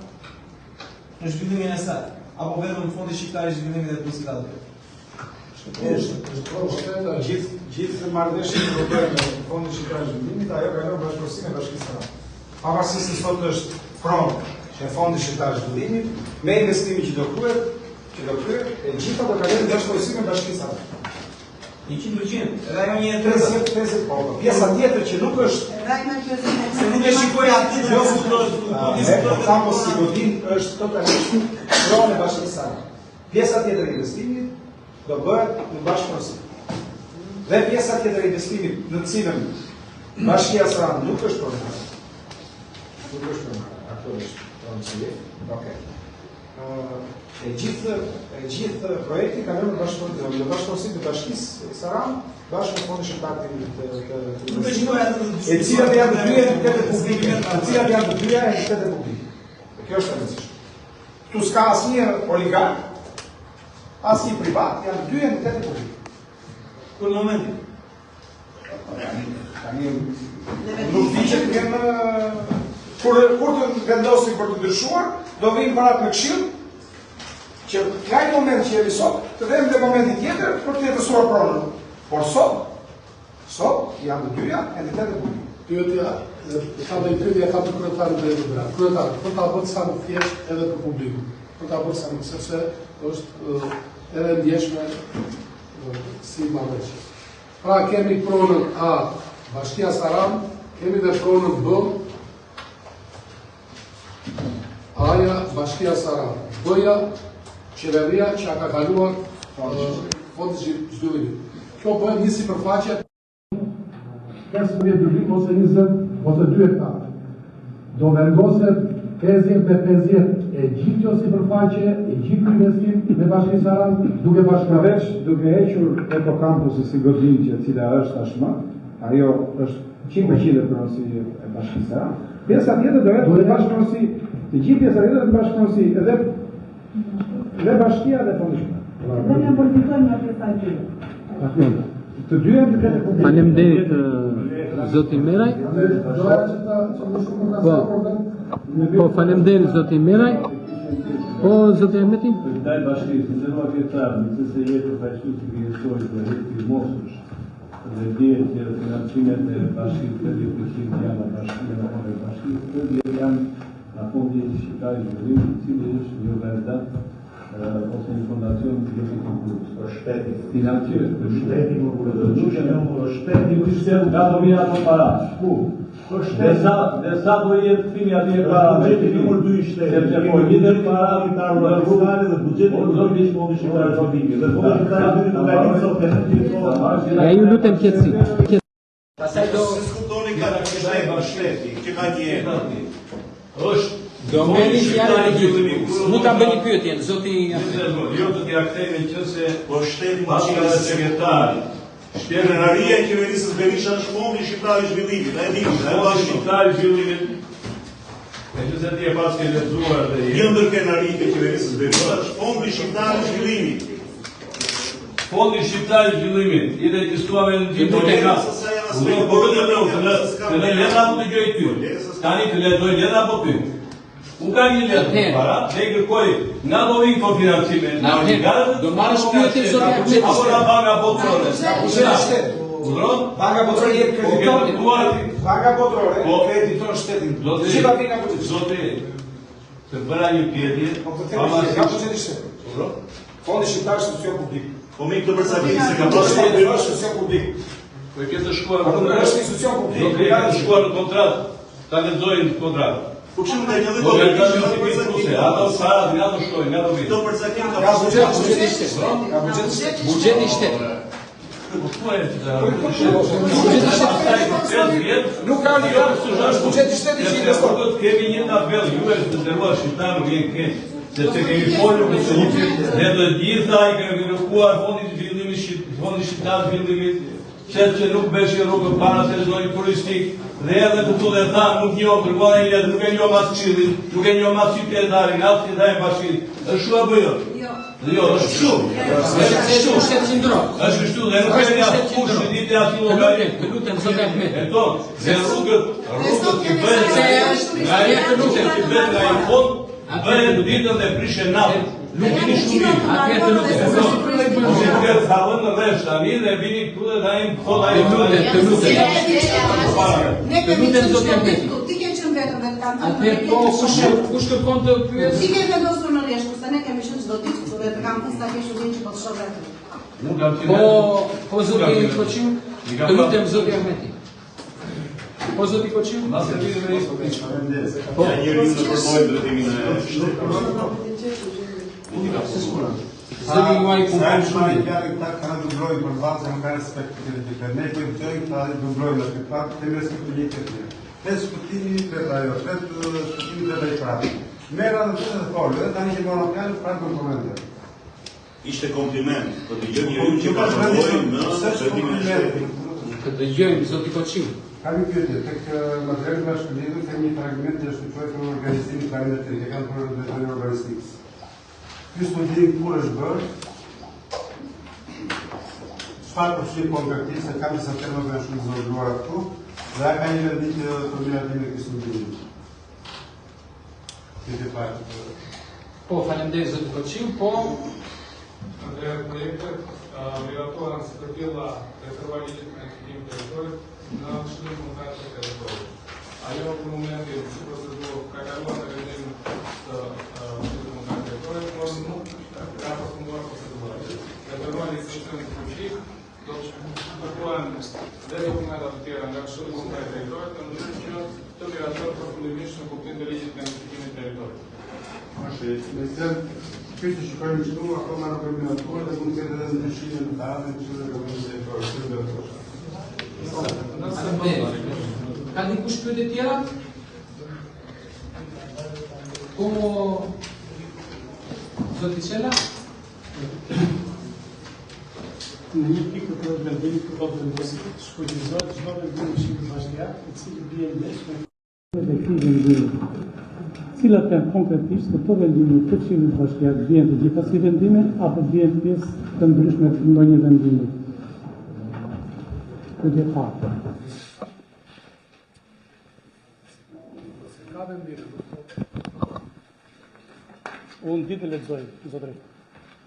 në zhvillimin e saj? Apo vetëm Fondi Shqiptar i Zhvillimit dhe Pusitatë? Gjithë marrëveshjet që bëhen me Fondin Shqiptar të Zhvillimit, ajo kalon bashkëpunësi me Bashkinë Sarand. Pavarësisht se sot është pronë që Fondi Shqiptar të Zhvillimit, me investimin që do kryet, e gjitha do kalojnë bashkëpunësi me Bashkinë Sarand. 100%. Edhe ajo 1/3. Po. Pjesa tjetër që nuk është se nuk e shikoj aty do po kampo si godin është totalisht pronë e Bashkisë Sarand. Pjesa tjetër e investimit do bëhet në bashkëpunësi. Dhe pjesa tjetër e investimit në cilën Bashkia Sarand nuk është pronare. Nuk është pronare, ato është pronësi. Okej. E gjithë projekti ka lënë në bashkëpunësi të Bashkisë Sarand bashkë me Fondin Shqiptar të e cilat janë të dyja entitete publike, Kjo është e rëndësishme. Këtu s'ka asnjë oligark, asnjë privat, janë 2 entitete publike. Për momentin. Tani nuk di që të kemë kur të vendosin për të ndryshuar, do vinë parat me këshill që nga i moment që jemi sot, të vëmë dhe momentin tjetër për të jetësuar pronën. Por sot janë të dyja entitete publike. Pyetja, ka dhe pyetja ka për kryetarët dhe librat. Kryetarët, për ta bërë sa më thjesht edhe për publikun. Për ta bërë sa më, sepse është edhe ndjeshme si marrëveshje. Pra kemi pronën A, Bashkia Sarand, kemi dhe pronën B, A-ja, Bashkia Sarand, B-ja, qeveria që ka kaluar Fondi Zhvillimit. Kjo bëhet një sipërfaqe 15 dyrbim ose 20 ose 2 hektarë. Do vendoset 50 me 50 e gjithë kjo sipërfaqe, e gjithë investim me Bashkinë Sarand, duke bashkëveç, duke hequr ekokampusi si godin që cila është tashmë, ajo është 100% e pronësi e Bashkinë Sarand. Pjesa tjetër do jetë bashkëpunësi, të gjithë pjesa tjetër do bashkëpunësi edhe Bashkia dhe Fondi Shqiptar. Dhe ne përfitojmë nga pjesa tjetër. Të dyja faleminderit zoti Meraj. Po faleminderit zoti Meraj. Po zoti Ahmeti. Dal bashkisë, nderuar vjetar, nëse jetë bashkisë të vjetësoj për jetë mosush dhe dihet që financimet e bashkisë 30% janë bashkia e bashkisë, 30% janë nga fondi shqiptar i zhvillimit, i cili është një organizat ose një fondacion që jeti konkursë. Për shteti. Financier. Për shteti më për shteti më kështë nga do vina të parash. Ku? Për shteti. Dhe sa do jetë fimi ati e para. Bugjeti numër 2 i shteti. Sepse po jetë para në rrugare dhe bugjeti numër 2 i fondi shqiptar i zhvillimit. Dhe fondi shqiptar i zhvillimit nga një sot e Ja ju lutem qetësi. Pastaj do diskutoni ka shteti, që ka një është domeni fjalë e gjithë. Nuk ka bëni pyetje, zoti. Jo të t'ja kthejmë nëse po shteti paska dhe sekretari. Qeveria e qeverisë Berisha është fondi shqiptar i zhvillimit, e di, Fondi shqiptar i zhvillimit. E që se ti e pas ke lexuar dhe një ndër krenarit e qeverisë Berisha është fondi shqiptar i zhvillimit. Fondi shqiptar i zhvillimit, i regjistruame në gjithë të ka. Por të leta më të gjoj ty. Tani të lexoj leta po ty. Unë kam një letë para, ne kërkoj nga do vinë për financime. Do marrësh pyetje zoti Ahmeti. Apo nga banka botërore. Banka botërore jep kreditor. Banka botërore krediton shtetin. Gjitha vjen nga buxheti. Zoti, të bëra një pyetje. Ka buxheti shtetit. Fondi shqiptar është institucion publik. Po me këtë përcaktim se ka pasur është institucion publik. Po e ke të shkuar është institucion publik. Do të ketë shkuar në kontratë, ta lexojnë kontratë. Po kështu ndaj një Po përcaktim, ato parat nga do shkojnë, nga do vinë. Këto përcaktim ka Ka pasur buxheti shtetit. Ka buxheti shtetit. Buxheti i shtetit. Nuk ka një është buxheti i shtetit që investon. Do të kemi një tabelë, ju e të nderuar shqiptarë vjen keq, sepse kemi folur me ne të gjitha i kemi kërkuar fondi shqiptar zhvillimit, sepse nuk beshë rrugë para se zonën turistik, dhe edhe këtu dhe tha nuk njoh kërkona një letë, nuk e njoh mas qyllin, nuk e njoh mas qytetarin, asë që dajnë bashkit. Është shu apo jo? Jo, është kështu. Është kështu qendror. Është kështu dhe nuk e njoh kush në ditë aty llogari. Të lutem zoti Ahmeti. E ton, se rrugët që bëhen nga të lutem që bëhen nga i fond, bëhen ditën dhe prishen natën. Nuk vini shumë. Atëherë të lutem. Ose të thavën në rresht tani dhe vini këtu dhe dajnë thot ai Të lutem. Të lutem zoti Ahmeti. Ti ke qenë vetëm me kanë. Atëherë po kush kërkon të pyes? Ti ke vendosur në rresh, kurse ne kemi qenë çdo ditë këtu dhe të kam thënë sa ke shulin që po të shoh vetëm. Po zoti Koçiu, të lutem zoti Ahmeti. Po zoti Koçiu? Ma servire me isto. Po njëri në përbojnë drejtimin e shtetit. Zoti juaj punon shumë. Ta kanë dubroj për bazë në ka respekt të kritikë. Ne kujtojmë ta dubroj në këtë fakt, kemi respekt të ligjit. Pesë shpëtimi vetë ajo, pesë shpëtimi vetë ai prapë. Merra në të folë, tani që morën fjalë para komplimente. Ishte kompliment, po dëgjojmë që ka shpëtuar në shërbimin e shtetit. Të dëgjojmë zoti Koçiu. Kam një pyetje, tek materiali bashkëdhënë kemi një fragment që është shkruar për organizimin e planetit, e kanë për detajin urbanistik. Ky studim kur është bërë, çfarë përfshin konkretisht, se kam disa tema që janë shumë zgjuara këtu, dhe ka një vendim të miratim e këtij studimi. Po, faleminderit zoti Koçiu, po Проектът миграторен се предвидела прекръвалите на такива територии на член-монтажна територия. А я в момент е процедура, как работа ведем с член-монтажна територия, но трябва да мора процедура. Прекръвали се член ключик, предполагам, да документа дотира на член-монтажна територия, но то мигратор проблемично по тендерите на такива територии. Pyetje që kanë shtu, akoma nuk kemi ndërtuar dhe mund të ketë edhe ndryshime në të ardhmen që do të kemi Ka dikush pyetje tjera? Po zoti Çela? Në një pikë të vendimit të votë shkullizot, çdo vendim shqip bashkiak, i cili bie ndeshme dhe këtij vendimi. Cilat janë konkretisht këto vendime të Këshillit Bashkiak, vjen të gjitha si vendime apo vjen pjesë të ndryshme të ndonjë vendimi? Pyetje e parë. Ka vendim. Unë ditë lexoj, zotëri.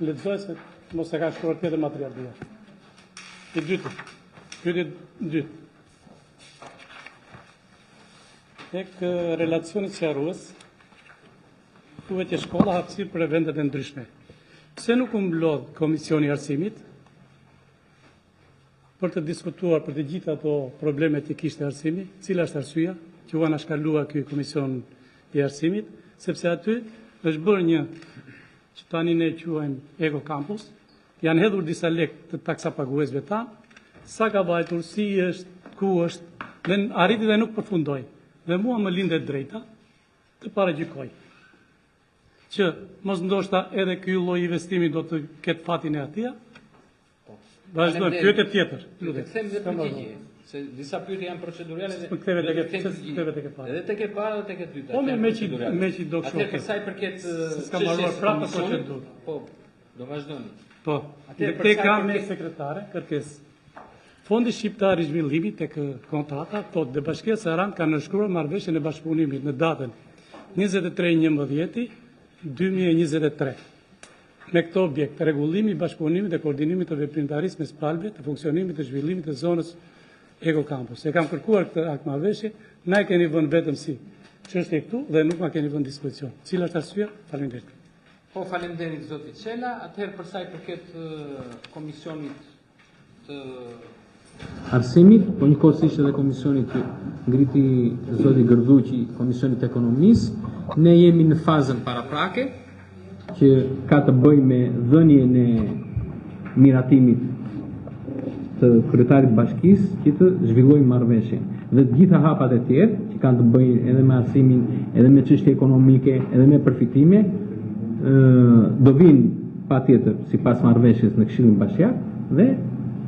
Lexoj se mos e ka shkruar tjetër material dia. E dytë. Pyetje dytë. Tek relacioni sqarues, thuhet që shkolla hapësirë për eventet e ndryshme. Pse nuk u mblodh Komisioni i Arsimit për të diskutuar për të gjitha ato probleme që kishte arsimi, cila është arsyeja që u anashkalua ky Komision i Arsimit, sepse aty është bërë një që tani ne quajmë Ego Campus, janë hedhur disa lekë të taksa paguesve tanë, sa ka vajtur, si është, ku është, dhe arriti dhe nuk përfundoi. Dhe mua më lindet drejta të paragjykoj që mos ndoshta edhe ky lloj investimi do të ketë fatin e atij. Vazhdojmë pyetje tjetër. Them dhe përgjigje, se disa pyetje janë procedurale dhe ktheve tek e para. Edhe tek e para dhe tek e dyta. Po me që do kështu. Atë sa i përket s'ka marruar prapë procedurë. Po, do vazhdoni. Po. Tek kam me sekretare kërkesë. Fondi Shqiptar i Zhvillimit tek kontrata thotë dhe Bashkia Saran ka nënshkruar marrëveshjen e bashkëpunimit në datën 23/11/2023. Me këtë objekt, rregullimi i bashkëpunimit dhe koordinimit të veprimtarisë mes palëve të funksionimit të zhvillimit të zonës Ego Campus. E kam kërkuar këtë akt marrëveshje, na e keni vënë vetëm si çështje këtu dhe nuk ma keni vënë dispozicion. Cila është arsyeja? Faleminderit. Po, faleminderit zoti Çela. Atëherë për sa i përket komisionit të Arsimit, po njëkohësisht edhe komisionit që ngriti zoti Gërduqi, komisionit ekonomisë, ne jemi në fazën paraprake që ka të bëjë me dhënien e miratimit të kryetarit bashkisë që të zhvillojë marrëveshjen. Dhe të gjitha hapat e tjerë që kanë të bëjnë edhe me arsimin, edhe me çështje ekonomike, edhe me përfitime, do vinë patjetër sipas marrëveshjes në Këshillin Bashkiak dhe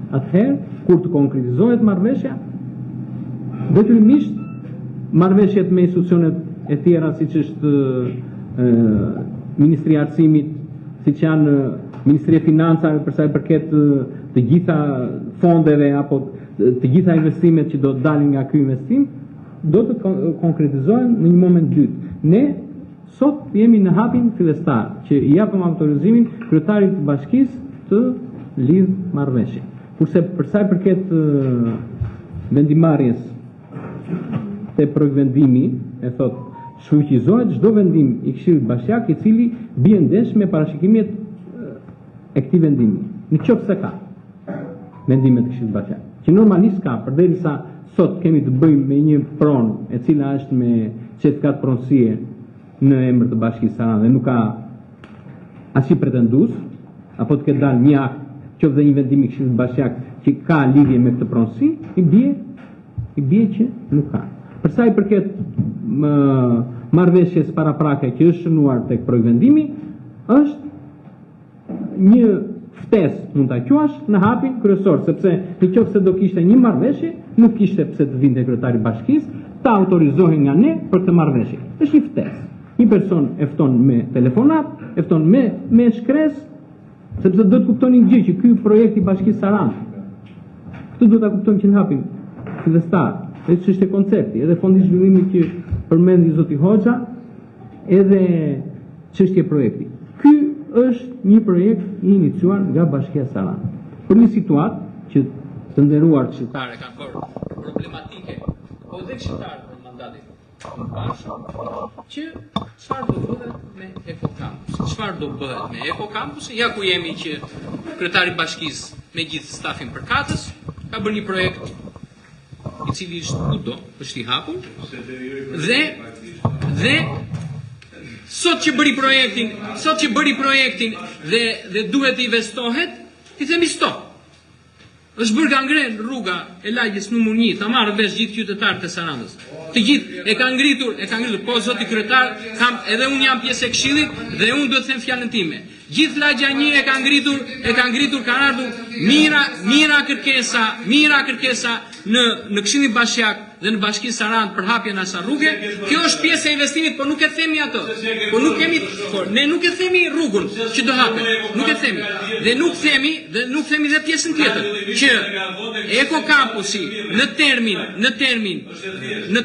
atëherë kur të konkretizohet marrëveshja, detyrimisht marrëveshjet me institucionet e tjera siç është Ministria e Arsimit, siç janë Ministria e Financave për sa i përket të gjitha fondeve apo të gjitha investimet që do të dalin nga ky investim, do të konkretizohen në një moment dytë. Ne sot jemi në hapin fillestar që i japim autorizimin kryetarit të bashkisë të lidh marrëveshjen. Kurse për sa i përket vendimarrjes te projektvendimi, e thot, shfuqizohet çdo vendim i Këshillit Bashkiak i cili bie ndesh me parashikimet e këtij vendimi. Në qoftë se ka vendimet e Këshillit Bashkiak, që normalisht ka, përderisa sot kemi të bëjmë me një pronë e cila është me certifikat pronësie në emër të Bashkisë Saran dhe nuk ka asnjë pretendues, apo të ketë dalë një akt qoftë dhe një vendim i Këshillit Bashkiak që ka lidhje me këtë pronësi, i bie që nuk ka. Për sa i përket marrëveshjes paraprake që është shënuar tek projektvendimi, është një ftesë, mund ta quash, në hapin kryesor, sepse nëse do kishte një marrëveshje, nuk kishte pse të vinte kryetari i bashkisë, ta autorizohej nga ne për këtë marrëveshje. Është një ftesë. Një person e fton me telefonat, e fton me shkresë, sepse do të kuptoni një gjë që ky projekt i Bashkisë Saran, këtu do ta kuptojmë që në hapin fillestar, edhe ç'është koncepti, edhe fondi i zhvillimit që përmendi zoti Hoxha, edhe çështje projekti. Ky është një projekt i iniciuar nga Bashkia Saran. Për një situatë që të nderuar shqiptarë kanë bërë problematike, po dhe shqiptarë për mandatin në bashkë, që çfarë do bëhet me Eko Campus? Çfarë do bëhet me Eko Campus? Ja ku jemi që kryetari i bashkisë me gjithë stafin përkatës ka bërë një projekt i cili është kudo, është i hapur dhe sot që bëri projektin dhe duhet të investohet, i themi stop. Është bërë gangren rruga e lagjes numër 1, ta marrë vesh gjithë qytetarët e Saranës. Të gjithë e kanë ngritur, po zoti kryetar, edhe unë jam pjesë e këshillit dhe unë duhet të them fjalën time. Gjithë lagja 1 e kanë ngritur, kanë ardhur mira kërkesa në Këshillin Bashkiak dhe në Bashkinë Sarandë për hapjen e asaj rruge. Kjo është pjesë e investimit, por nuk e themi ato. Po nuk kemi, ne nuk e themi rrugën që do hapet. Nuk e themi. Dhe nuk themi dhe pjesën tjetër që Eko Campusi në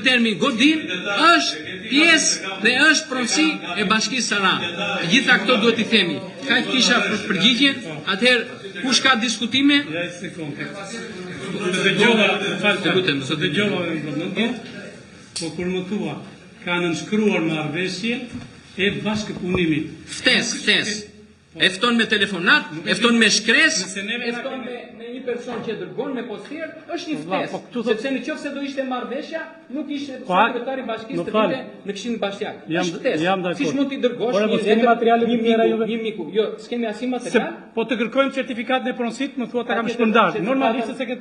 termin godin është pjesë dhe është pronësi e Bashkisë Sarandë. Gjitha këto duhet i themi. Kaq kisha për përgjigjen, atëherë kush ka diskutime? Ja, një sekundë. Po kur më thua, kanë nënshkruar marrëveshje e bashkëpunimit. Ftes. Efton me telefonat, efton me shkres, efton me një person që dërgon me postier, është një ftes. Sepse në qoftë se do ishte marrëveshja, nuk ishte sekretari bashkisë të vite në Këshillin Bashkiak. Është ftes. Siç mund t'i dërgosh një miku. Jo, s'kemi asnjë material. Po të kërkojmë certifikatin e pronësit, më thua ta kam shpërndar. Normalisht se ke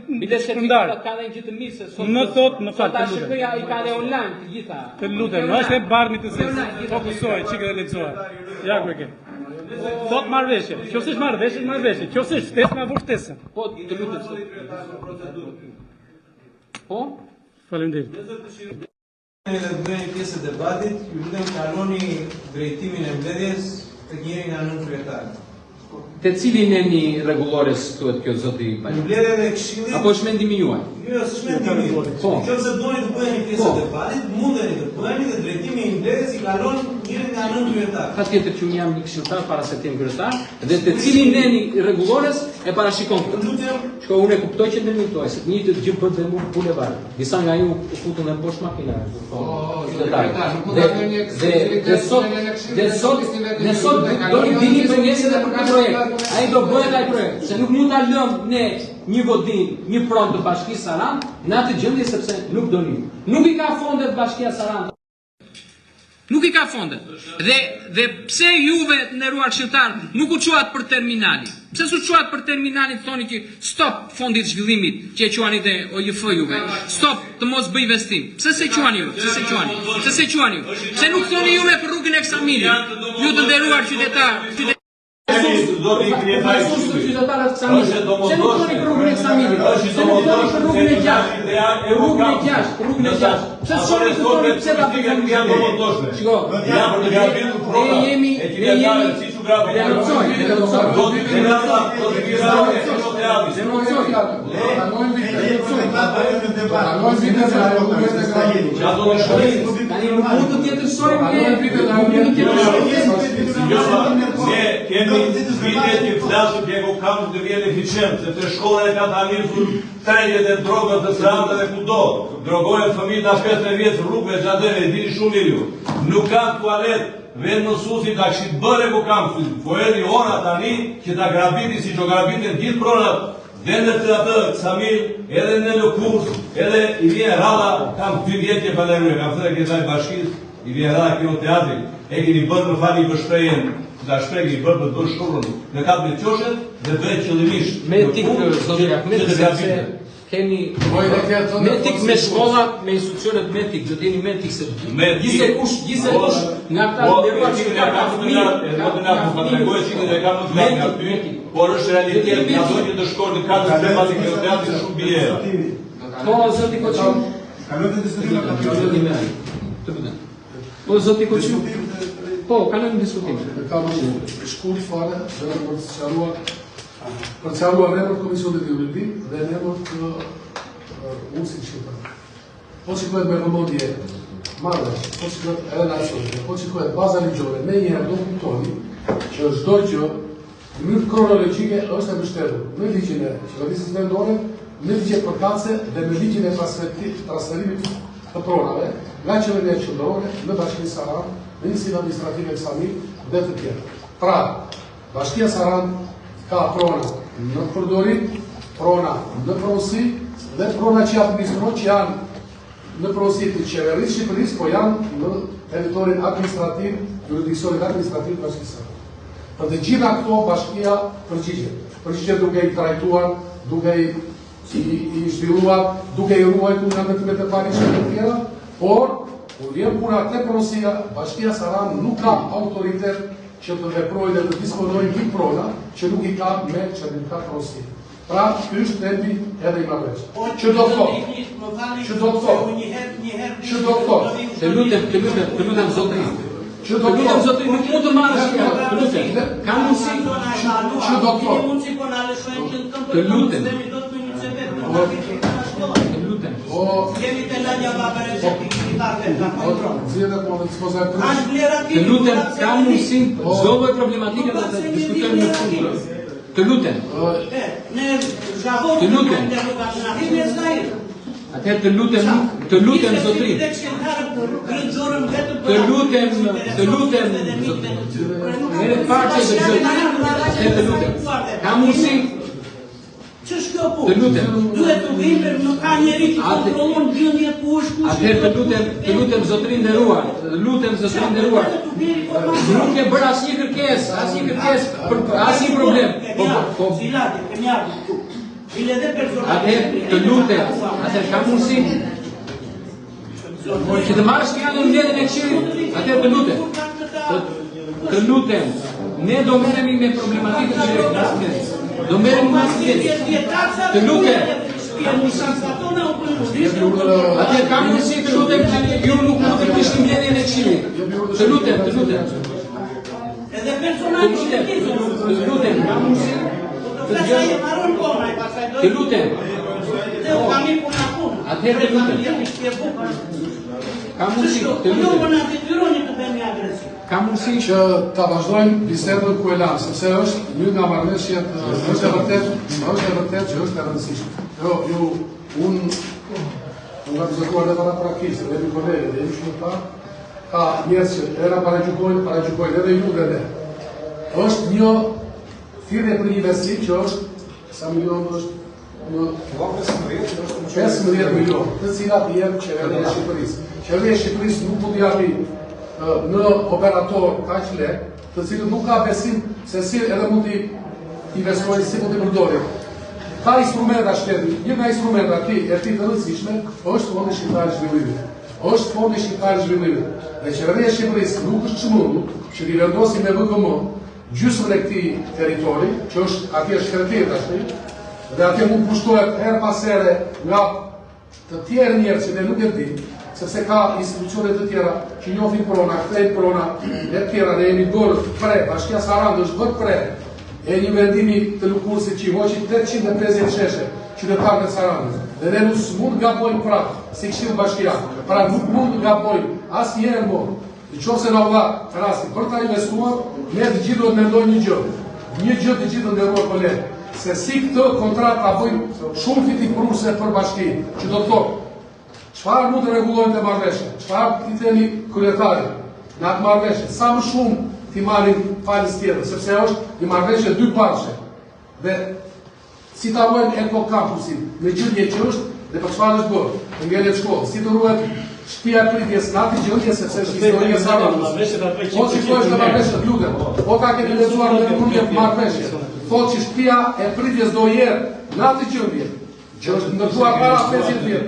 shpërndar. Ka dhe gjë të mirë se sot. Më thot, më fal. Ta shkruaj ai ka dhe online të gjitha. Të lutem, është e barmi të zezë. Fokusoj, çike dhe lexohet. Ja ku e ke. Thot marrëveshje. Qoftë është marrëveshje. Qoftë është ftesë, ma vur ftesën. Po, të lutem. Po? Faleminderit. Ne do bëjmë pjesë të debatit, ju lutem kaloni drejtimin e mbledhjes të njëri nga nën kryetarët. Te cilin neni rregullores thuhet kjo zoti Bajram? Mbledhja e Këshillit. Apo është mendimi juaj? Jo, s'është mendimi juaj. Nëse doni të bëheni pjesë të debatit, mundeni të bëheni dhe drejtimi i mbledhjes i kalon njëri nga nën kryetarët. Patjetër që unë jam një këshilltar para se të jem kryetar, dhe te cilin neni rregullores e parashikon këtë. Shko unë e kuptoj që ndërmjetoj, se një të gjë bëhet dhe mu bulevard. Disa nga ju u futën dhe poshtë makina. Dhe sot do një dini për njëse dhe për këtë projekt. A i do bëhet ai projekt, se nuk mund ta lëm ne një godin, një pronë të Bashkisë Sarandë në atë gjendje sepse nuk do një. Nuk i ka fondet Bashkia Sarandë. Nuk i ka fondet. Dhe pse juve të nderuar këshilltar nuk u quat për terminali? Pse s'u quat për terminalin, thoni që stop fondit zhvillimit, që e quani dhe OJF juve. Stop të mos bëj investim. Pse se quani ju? Pse nuk thoni juve për rrugën e Ksamilit? Ju të nderuar qytetar. Do të ikni e fajtë qytetarët Ksamilit. Pse nuk thoni për rrugën e Ksamilit? Pse nuk thoni për rrugën e 6? Pse s'thoni për rrugën pse ta bëjmë? Shiko, kemi vitet që flasim që Eko Campusi të vjen eficient, sepse shkolla e ka tani trejjet e drogës të Sarandës dhe kudo. Drogohen fëmijët nga 15 vjeç rrugëve xhadeve, dini shumë mirë ju. Nuk ka tualet, vend mësuesit ta kishit bërë Eko Campusi. Po erdhi ora tani që ta grabiti si që grabiten gjithë pronat. Vendet të atë Ksamil, edhe në Lëkurs, edhe i vjen rralla, kam 2 vjet që falenderoj, kam thënë kësaj bashkisë, i vjen rralla kino teatrit, e keni bërë në fali për shprehjen. Da shpregi i bërë të bërë shkurën në kapë në qoshet dhe bëjt qëllimisht. Me tikë, zotin Ahmet, sepse kemi me tikë me shkolla, me institucionet me tikë, do t'jeni me tikë se gjithse kush nga ta nderuar që nga ka fëmijë. Por është realitet, nga dojtë të shkojnë në katër zemat i kjo teatri shumë bje. Po, zoti Koqim. Po, zoti Koqim. Po, kalojmë në diskutim. Kam shkurt fare, dhe për të sqaruar ne për Komisionin e Devolutim dhe ne për të unë si qytetar. Po shikohet me vëmendje marrësh, po shikohet edhe nacionale, po shikohet baza ligjore, me njëherë do kuptoni që çdo gjë në mënyrë kronologjike është e mbështetur në ligjin e qeverisë vendore, në ligjin e përkatëse dhe në ligjin e transferimit të pronave nga qeveria qendrore në Bashkinë Sarandë, në njësinë administrative Ksamil dhe të tjerë. Pra, Bashkia Sarandë ka prona në përdorim, prona në pronësi dhe prona që administrohet që janë në pronësi të qeverisë Shqipërisë, po janë në teritorin administrativ, jurisdiksionin administrativ të Bashkisë Sarandë. Për të gjitha këto bashkia përgjigjet duke i trajtuar, duke i zhvilluar, duke i ruajtur nga ndërtimet e pariqe të tjera, por kur vjen puna te pronësia, Bashkia Sarandë nuk ka autoritet që të veprojë dhe të disponojë një prona që nuk i ka me certifikat pronësie. Pra, ky është tempi edhe i marrëveshjes. Që do të thotë? Që do të thotë? Që do të thotë? Të lutem zotrin. Që do të thotë? Zotrin, nuk mund të marrësh fjalë. Të lutem. Ka mundësi? Që do të thotë? Të lutem. Jemi të lënja babere që pikritarve ka kontrol. Të lutem, ka mundësi çdo lloj problematike të diskutojmë në fund. Të lutem. Të lutem. Atëherë të lutem zotrin. Të lutem zotrin. Merë parë që të lutem. Ka mundësi? Të lutem. Duhet të vim për nuk ka njeri që kontrolon gjendje ku është kush. Atëherë të lutem zotrin nderuar. Nuk e bër asnjë kërkesë, për asnjë problem. Atëherë të lutem, atëherë ka mundësi që të marrësh fjalën në mbledhjen e këshillit, atëherë të lutem. Ne do merremi me problematikën e mbledhjes. Do merrem me mbledhjen. Të lutem. Atëherë ka mundësi të lutem që ju nuk mund të kishni mbledhjen e këshillit. Të lutem. Edhe personalisht të lutem, ka mundësi. Të lutem. Atëherë të lutem. Ka mundësi të lutem. Ka mundësi që ta vazhdojmë bisedën ku e lam, sepse është një nga marrëveshjet, është e vërtet që është e rëndësishme. Unë nga vizituar dhe paraprakisë, dhe një kolegë, dhe një qëmëtar, ka njerës që era paragjykojnë edhe ju dhe ne. është një thirrje për investim që është sa milion është në 15 milion, të cilat i jep qeveria e Shqipërisë. Qeveria e Shqipërisë nuk mund t'i japi në operator kaq lek, të cilët nuk ka besim se si edhe mund t'i investojnë, si mund t'i përdorin. Ka instrumenta shteti, një nga instrumenta ti e ti të rëndësishme është Fondi Shqiptar i Zhvillimit. Është Fondi Shqiptar i Zhvillimit. Dhe qeveria e Shqipërisë nuk është çmundur që t'i vendosi me VKM gjysmën e këtij territori, që është atje shkretir tashti, dhe atje mund pushtohet her pas here nga të tjerë njerëz që ne nuk e dim, sepse ka institucione të tjera që njohin prona, kthejnë prona, e tjera ne jemi dorë pre, Bashkia Sarandë është bërë pre, e një vendimi të Lukurësit që i hoqi 850 sheshe qytetarëve të Sarandës. Dhe ne nuk mund gabojmë prapë, si Këshilli Bashkiak, pra nuk mund gabojmë asnjëherë më. Nëse na vlla rasti për ta investuar, ne të gjithë do të mendojmë një gjë të gjithë nderuar kolegë, se si këtë kontratë ta bëjmë shumë fitiprurse për bashkinë, që do të thotë çfarë mund të rregullojmë te marrëveshja, çfarë i themi kryetarit në atë marrëveshje, sa më shumë t'i marrim palës tjetër, sepse është një marrëveshje dy parçe. Dhe si ta ruajmë ekocampusin me gjendje që është dhe për çfarë është bërë, në ngjarje të shkollës, si të ruhet shtëpia pritjes në atë gjendje sepse është historia e Sarandës. Po shikosh në marrëveshje të lutem, po ta keni lexuar në mundje marrëveshje. Thotë që shtëpia e pritjes do jetë në atë gjendje që është ndërtuar para 50 vjet.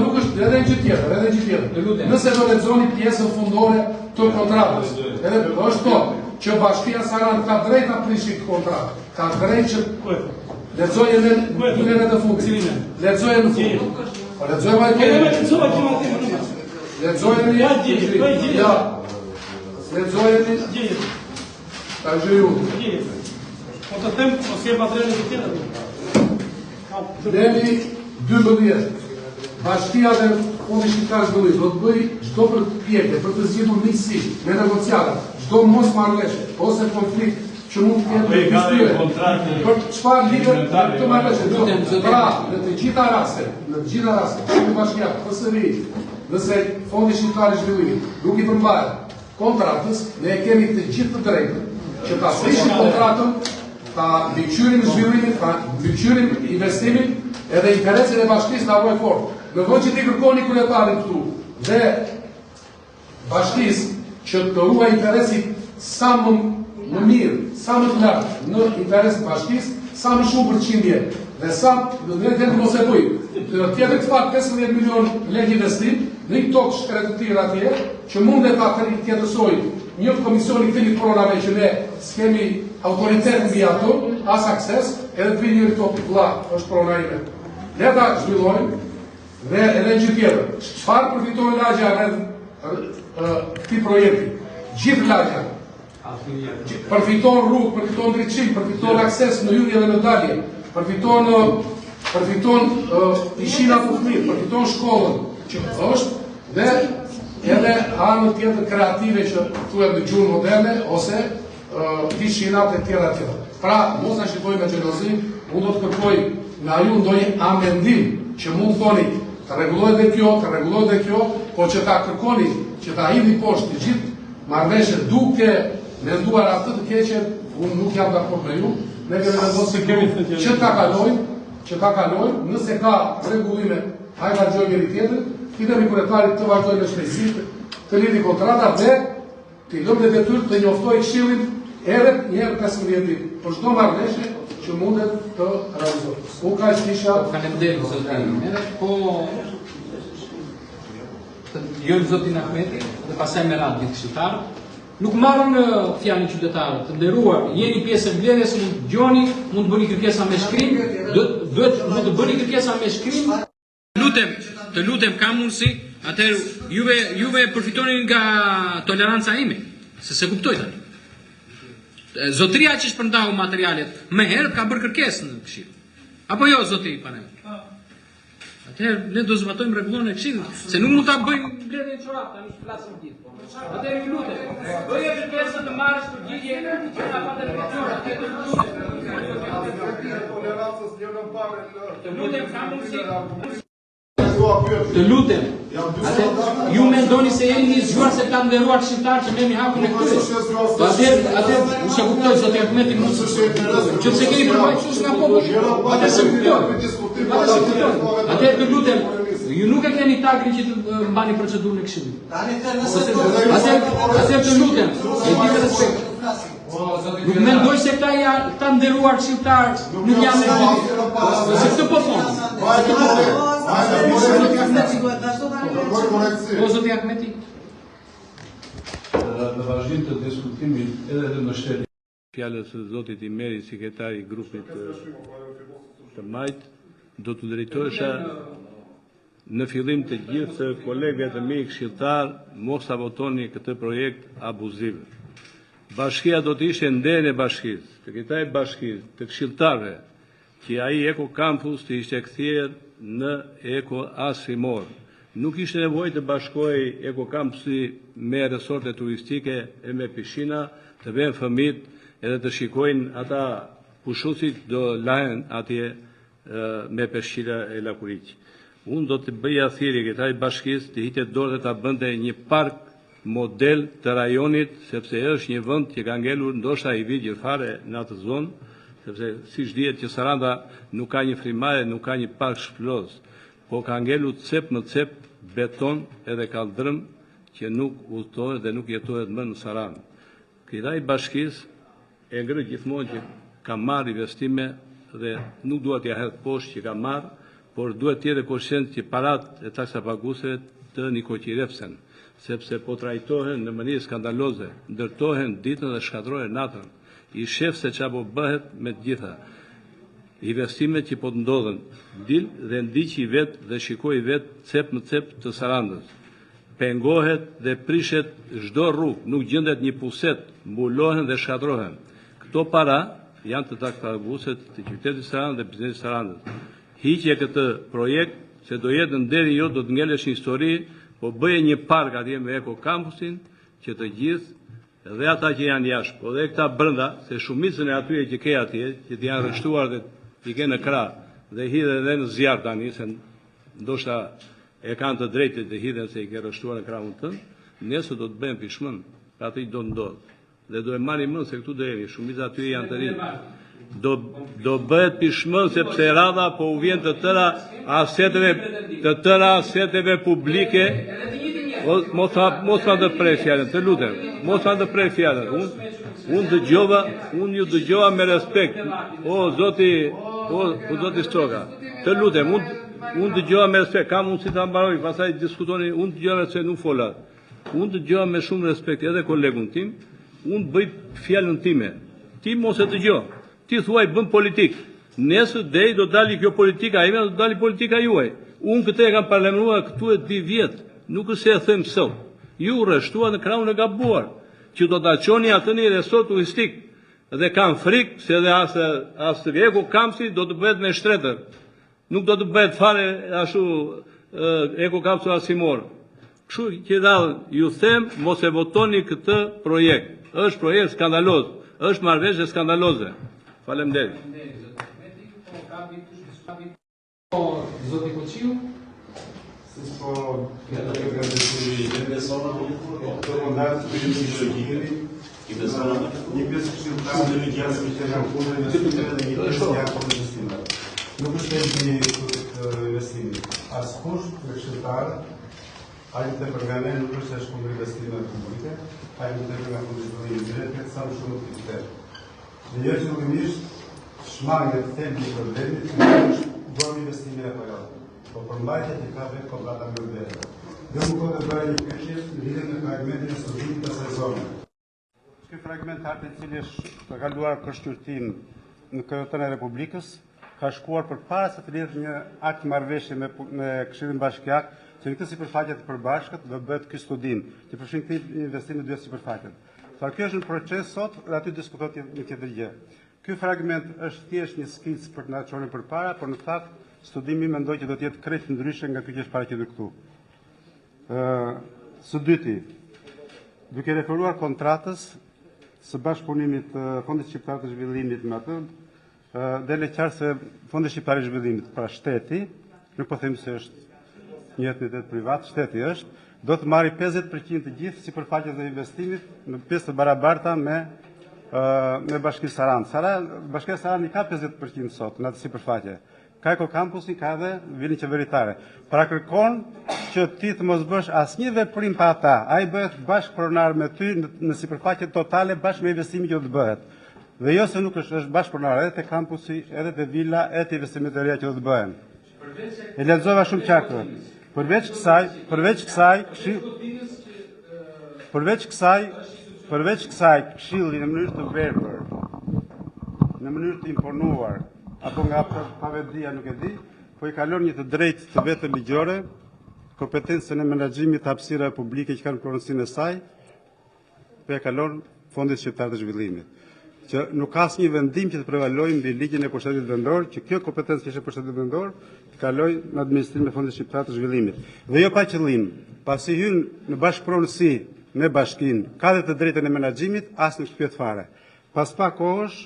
Nuk është edhe gjë tjetër, Nëse do lexoni pjesën fundore të kontratës, edhe është thotë që Bashkia Sarandë ka drejt ta prishë këtë kontratë, ka drejt që lexojë në të fundit. Lexojë në fund. Po lexojmë atë. Lexojmë ja. Lexojmë ta gjëju. Po të them, ose e materiale të tjera. Deri 12. Bashkia dhe Fondi Shqiptar i Zhvillimit do të bëj çdo përpjekje për të zgjedhur miqësi me negociata, çdo mosmarrëveshje ose konflikt që mund të ketë për çfarë lidhet të marrëveshje. Pra, në të gjitha rastet, Shqipëria Bashkia, PSRI, nëse Fondi Shqiptar i Zhvillimit nuk i përmbahet kontratës, ne kemi të gjithë të drejtën që ta prishim kontratën, ta mbikëqyrim zhvillimin, ta mbikëqyrim investimin, edhe interesin e bashkisë na ruaj fort. Në vend që ti kërkoni kryetarin këtu dhe bashkisë që të ruaj interesin sa më mirë, sa më të lartë në interes të bashkisë, sa më shumë përqindje dhe sa dhe mos e bëj. Tjetër të fakt 15 milion lekë investim në një tokë shkretëtir atje që mundet ta tjetësoj një komisioni këtimi pronave që ne s'kemi autoritet mbi ato, as akses, edhe të vinë njëri topi vlla, është prona ime. Ne ta zhvillojmë dhe edhe gjë tjetër. Çfarë përfiton lagja rreth këtij projekti? Gjithë lagja. Përfiton rrugë, përfiton drejtësim, përfiton akses në hyrje dhe në dalje, përfiton pishina për fëmijë, përfiton shkollën që është dhe edhe anën tjetër kreative që thuhet në gjuhën moderne ose pishinat e tjera tjera. Pra, mos na shqiptojmë me xhelozi, unë do të kërkoj nga ju ndonjë amendim që mund thoni të rregullohet dhe kjo, po që ta kërkoni që ta hidhni poshtë të gjithë marrëveshjet duke menduar atë të keqen, unë nuk jam dakord me ju. Ne kemi nevojë që ta kalojmë, nëse ka rregullime, hajde vazhdojmë njëri tjetrin, fitemi kryetarit të vazhdojmë me shpejtësi, të lidhi kontrata dhe të lëmë dhe detyrë të njoftoj Këshillin edhe një herë 15 ditë për çdo marrëveshje që mundet të realizohet. Unë kaq kisha. Faleminderit zotin. Edhe po jo zotin Ahmeti dhe pastaj me radhë gjithë këshilltarët. Nuk marrën fjalën qytetarët, të nderuar, jeni pjesë e mbledhjes, mund të dëgjoni, mund të bëni kërkesa me shkrim, duhet të bëni kërkesa me shkrim. Të lutem, ka mundësi, atëherë juve përfitoni nga toleranca ime, se kuptoj tani. Zotëria që shpërndau materialet më herët ka bërë kërkesë në Këshill. Apo jo, zoti Panem? Atëherë ne do zbatojmë rregullin e Këshillit, se nuk mund ta bëjmë mbledhjen e çorat, tani flasim gjithë. Atëherë ju lutem, bëje kërkesë të marrësh përgjigje që na patë rregullon, të lutem, ka mundësi. Të lutem, ju mendoni se jeni një zgjuar se ka nderuar këshilltar që merrni hakun e këtyre. Atëherë, unë kuptoj zoti Ahmeti mund që se keni përfaqësues nga populli. Atëherë të lutem, ju nuk e keni takrin që të mbani procedurën e Këshillit. Atëherë të lutem, me gjithë respekt. Nuk mendoj se këta nderuar këshilltar nuk janë në vit. Se këtë po thonë. Po zoti Ahmeti. Në vazhdim të diskutimit edhe të mbështetjes fjalës së zotit Imeri, sekretari i grupit të majt, do të drejtohesha në fillim të gjithë kolegëve të mi këshilltar mos ta votoni këtë projekt abuziv. Bashkia do të ishte ndërën e bashkisë, sekretari i bashkisë, të këshilltarëve, që ai Eko Campus të ishte kthyer në Eko Asimor. Nuk ishte nevojë të bashkoj Eko Campusi me resorte turistike e me pishina, të vënë fëmijët edhe të shikojnë ata pushuesit do lahen atje me peshqira e Lakuriq. Unë do të bëja thirrje këtij bashkisë të hiqte dorë dhe ta bënte një park model të rajonit, sepse është një vend që ka ngelur ndoshta i vigjë fare në atë zonë, sepse siç dihet që Saranda nuk ka një frimare, nuk ka një park shpëlos, po ka ngelur cep më cep beton edhe kaldrëm që nuk udhtohet dhe nuk jetohet më në Sarandë. Këtij bashkisë e ngri gjithmonë që ka marrë investime dhe nuk duhet t'ia hedh poshtë që ka marrë, por duhet të jetë koshient që parat e taksapaguesve të nikoqirepsen, sepse po trajtohen në mënyrë skandaloze, ndërtohen ditën dhe shkatërrohen natën. I shef se çfarë po bëhet me të gjitha investimet që po të ndodhen. Dil dhe ndiqi vet dhe shikoi vet cep më cep të Sarandës. Pengohet dhe prishet çdo rrugë, nuk gjendet një puset, mbulohen dhe shkatërrohen. Këto para janë të taksapaguesit të qytetit Sarandë dhe biznesit Sarandës. Hiqje këtë projekt, se do jetë në deri jo, do të ngelesh një histori, po bëje një park atje me Eko Campusin, që të gjithë, dhe ata që janë jashtë, po dhe këta brenda, se shumicën e atyre që ke atje, që të janë rreshtuar dhe t'i ke në krah, dhe hidhen edhe në zjarr tani, se ndoshta e kanë të drejtë të hidhen se i ke rreshtuar në krahun tënd, nesër do të bëhen pishmën, atë do ndodh. Dhe do e marrim mend se këtu do jemi, shumica aty janë të rinj. Do bëhet pishmën sepse radha po u vjen të tëra aseteve publike. Mos ma ndërprej fjalën, të lutem. Mos ma ndërprej fjalën. Unë ju dëgjova me respekt. O zoti Stoka, të lutem, unë dëgjova me respekt. Kam mundësi ta mbaroj, pastaj diskutoni, unë dëgjova me respekt, nuk fola. Unë dëgjova me shumë respekt edhe kolegun tim. Unë bëj fjalën time. ti mos e dëgjo. Ti thuaj bën politik. Nesër deri do dali kjo politika ime, do dali politika juaj. Unë këtë e kam parlamentuar këtu e 2 vjet, nuk është se e them sot. Ju rreshtuat në krahun e gabuar, që do ta çoni atë një resort turistik dhe kanë frikë se edhe as Eko Kamsi do të bëhet me shtretër. Nuk do të bëhet fare ashtu Eko Kamsi asimor. Kështu që radhë ju them mos e votoni këtë projekt. Është projekt skandaloz, është marrëveshje skandaloze. Faleminderit. Zoti Koqiu, Një pjesë këshilltarë në ligjasë që janë punë investimeve dhe një pjesë janë punë investimeve. Nuk është e një investimi. Askush në këshilltarë, hajmë të përgane nuk është e shkullë investime publike, hajmë të përgane kundishtë indiret, këtë sa më shumë të kriterë. Në njërë që rrëmisht, shmangët të temë një problemit, nuk është bërë investime e pagatë. Po përmbajtjet i ka vetë kontrata me vërë. Dhe më kodë të bërë një këshirë në lidhë në fragmentin e studimit të sezonit. Ky fragment hartë i cili është të kaluar për shqyrtim në Kryetarën e Republikës ka shkuar përpara se të lidhë një akt marrëveshje me Këshillin Bashkiak që në këtë sipërfaqe të përbashkët do bëhet ky studim, që përfshin këtë investim në 2 sipërfaqet. Pra ky është në proces sot dhe aty diskutohet një tjetër gjë. Ky fragment është thjesht një skicë për të na çuar përpara, por në fakt studimi mendoj që do të jetë krejt ndryshe nga ky që është paraqitur këtu. Së dyti, duke referuar kontratës së bashkëpunimit të Fondit Shqiptar të Zhvillimit me atë, dele qartë se Fondi Shqiptar i Zhvillimit, pra shteti, nuk po them se është një entitet privat, shteti është, do të marri 50% të gjithë sipërfaqes dhe investimit në pjesë të barabarta me Bashkinë Saran. Bashkia Saran i ka 50% sot në atë sipërfaqe. Ka Eko Kampusi, ka edhe vilin qeveritare. Pra kërkon që ti të mos bësh asnjë veprim pa ata. Ai bëhet bashkëpronar me ty në sipërfaqe totale bashkë me investimin që do të bëhet. Dhe jo se nuk është bashkëpronar edhe te kampusi, edhe te vila, edhe te investimet e reja që do të bëhen. E lexova shumë qartë. Përveç kësaj, këshilli në mënyrë të verbër, në mënyrë të imponuar, apo nga pavetdia nuk e di, po i kalon një të drejtë të vetë ligjore, kompetencën e menaxhimit të hapësirave publike që kanë pronësinë e saj, po e kalon Fondit Shqiptar të Zhvillimit. Që nuk ka asnjë vendim që të prevalojë mbi ligjin e pushtetit vendor, që kjo kompetencë që është e pushtetit vendor, të kalojë në administrimin e Fondit Shqiptar të Zhvillimit. Dhe jo pa qëllim, pasi hyn në bashkëpronësi me bashkinë, ka dhe të drejtën e menaxhimit, as nuk shpjet fare. Pas pak kohësh,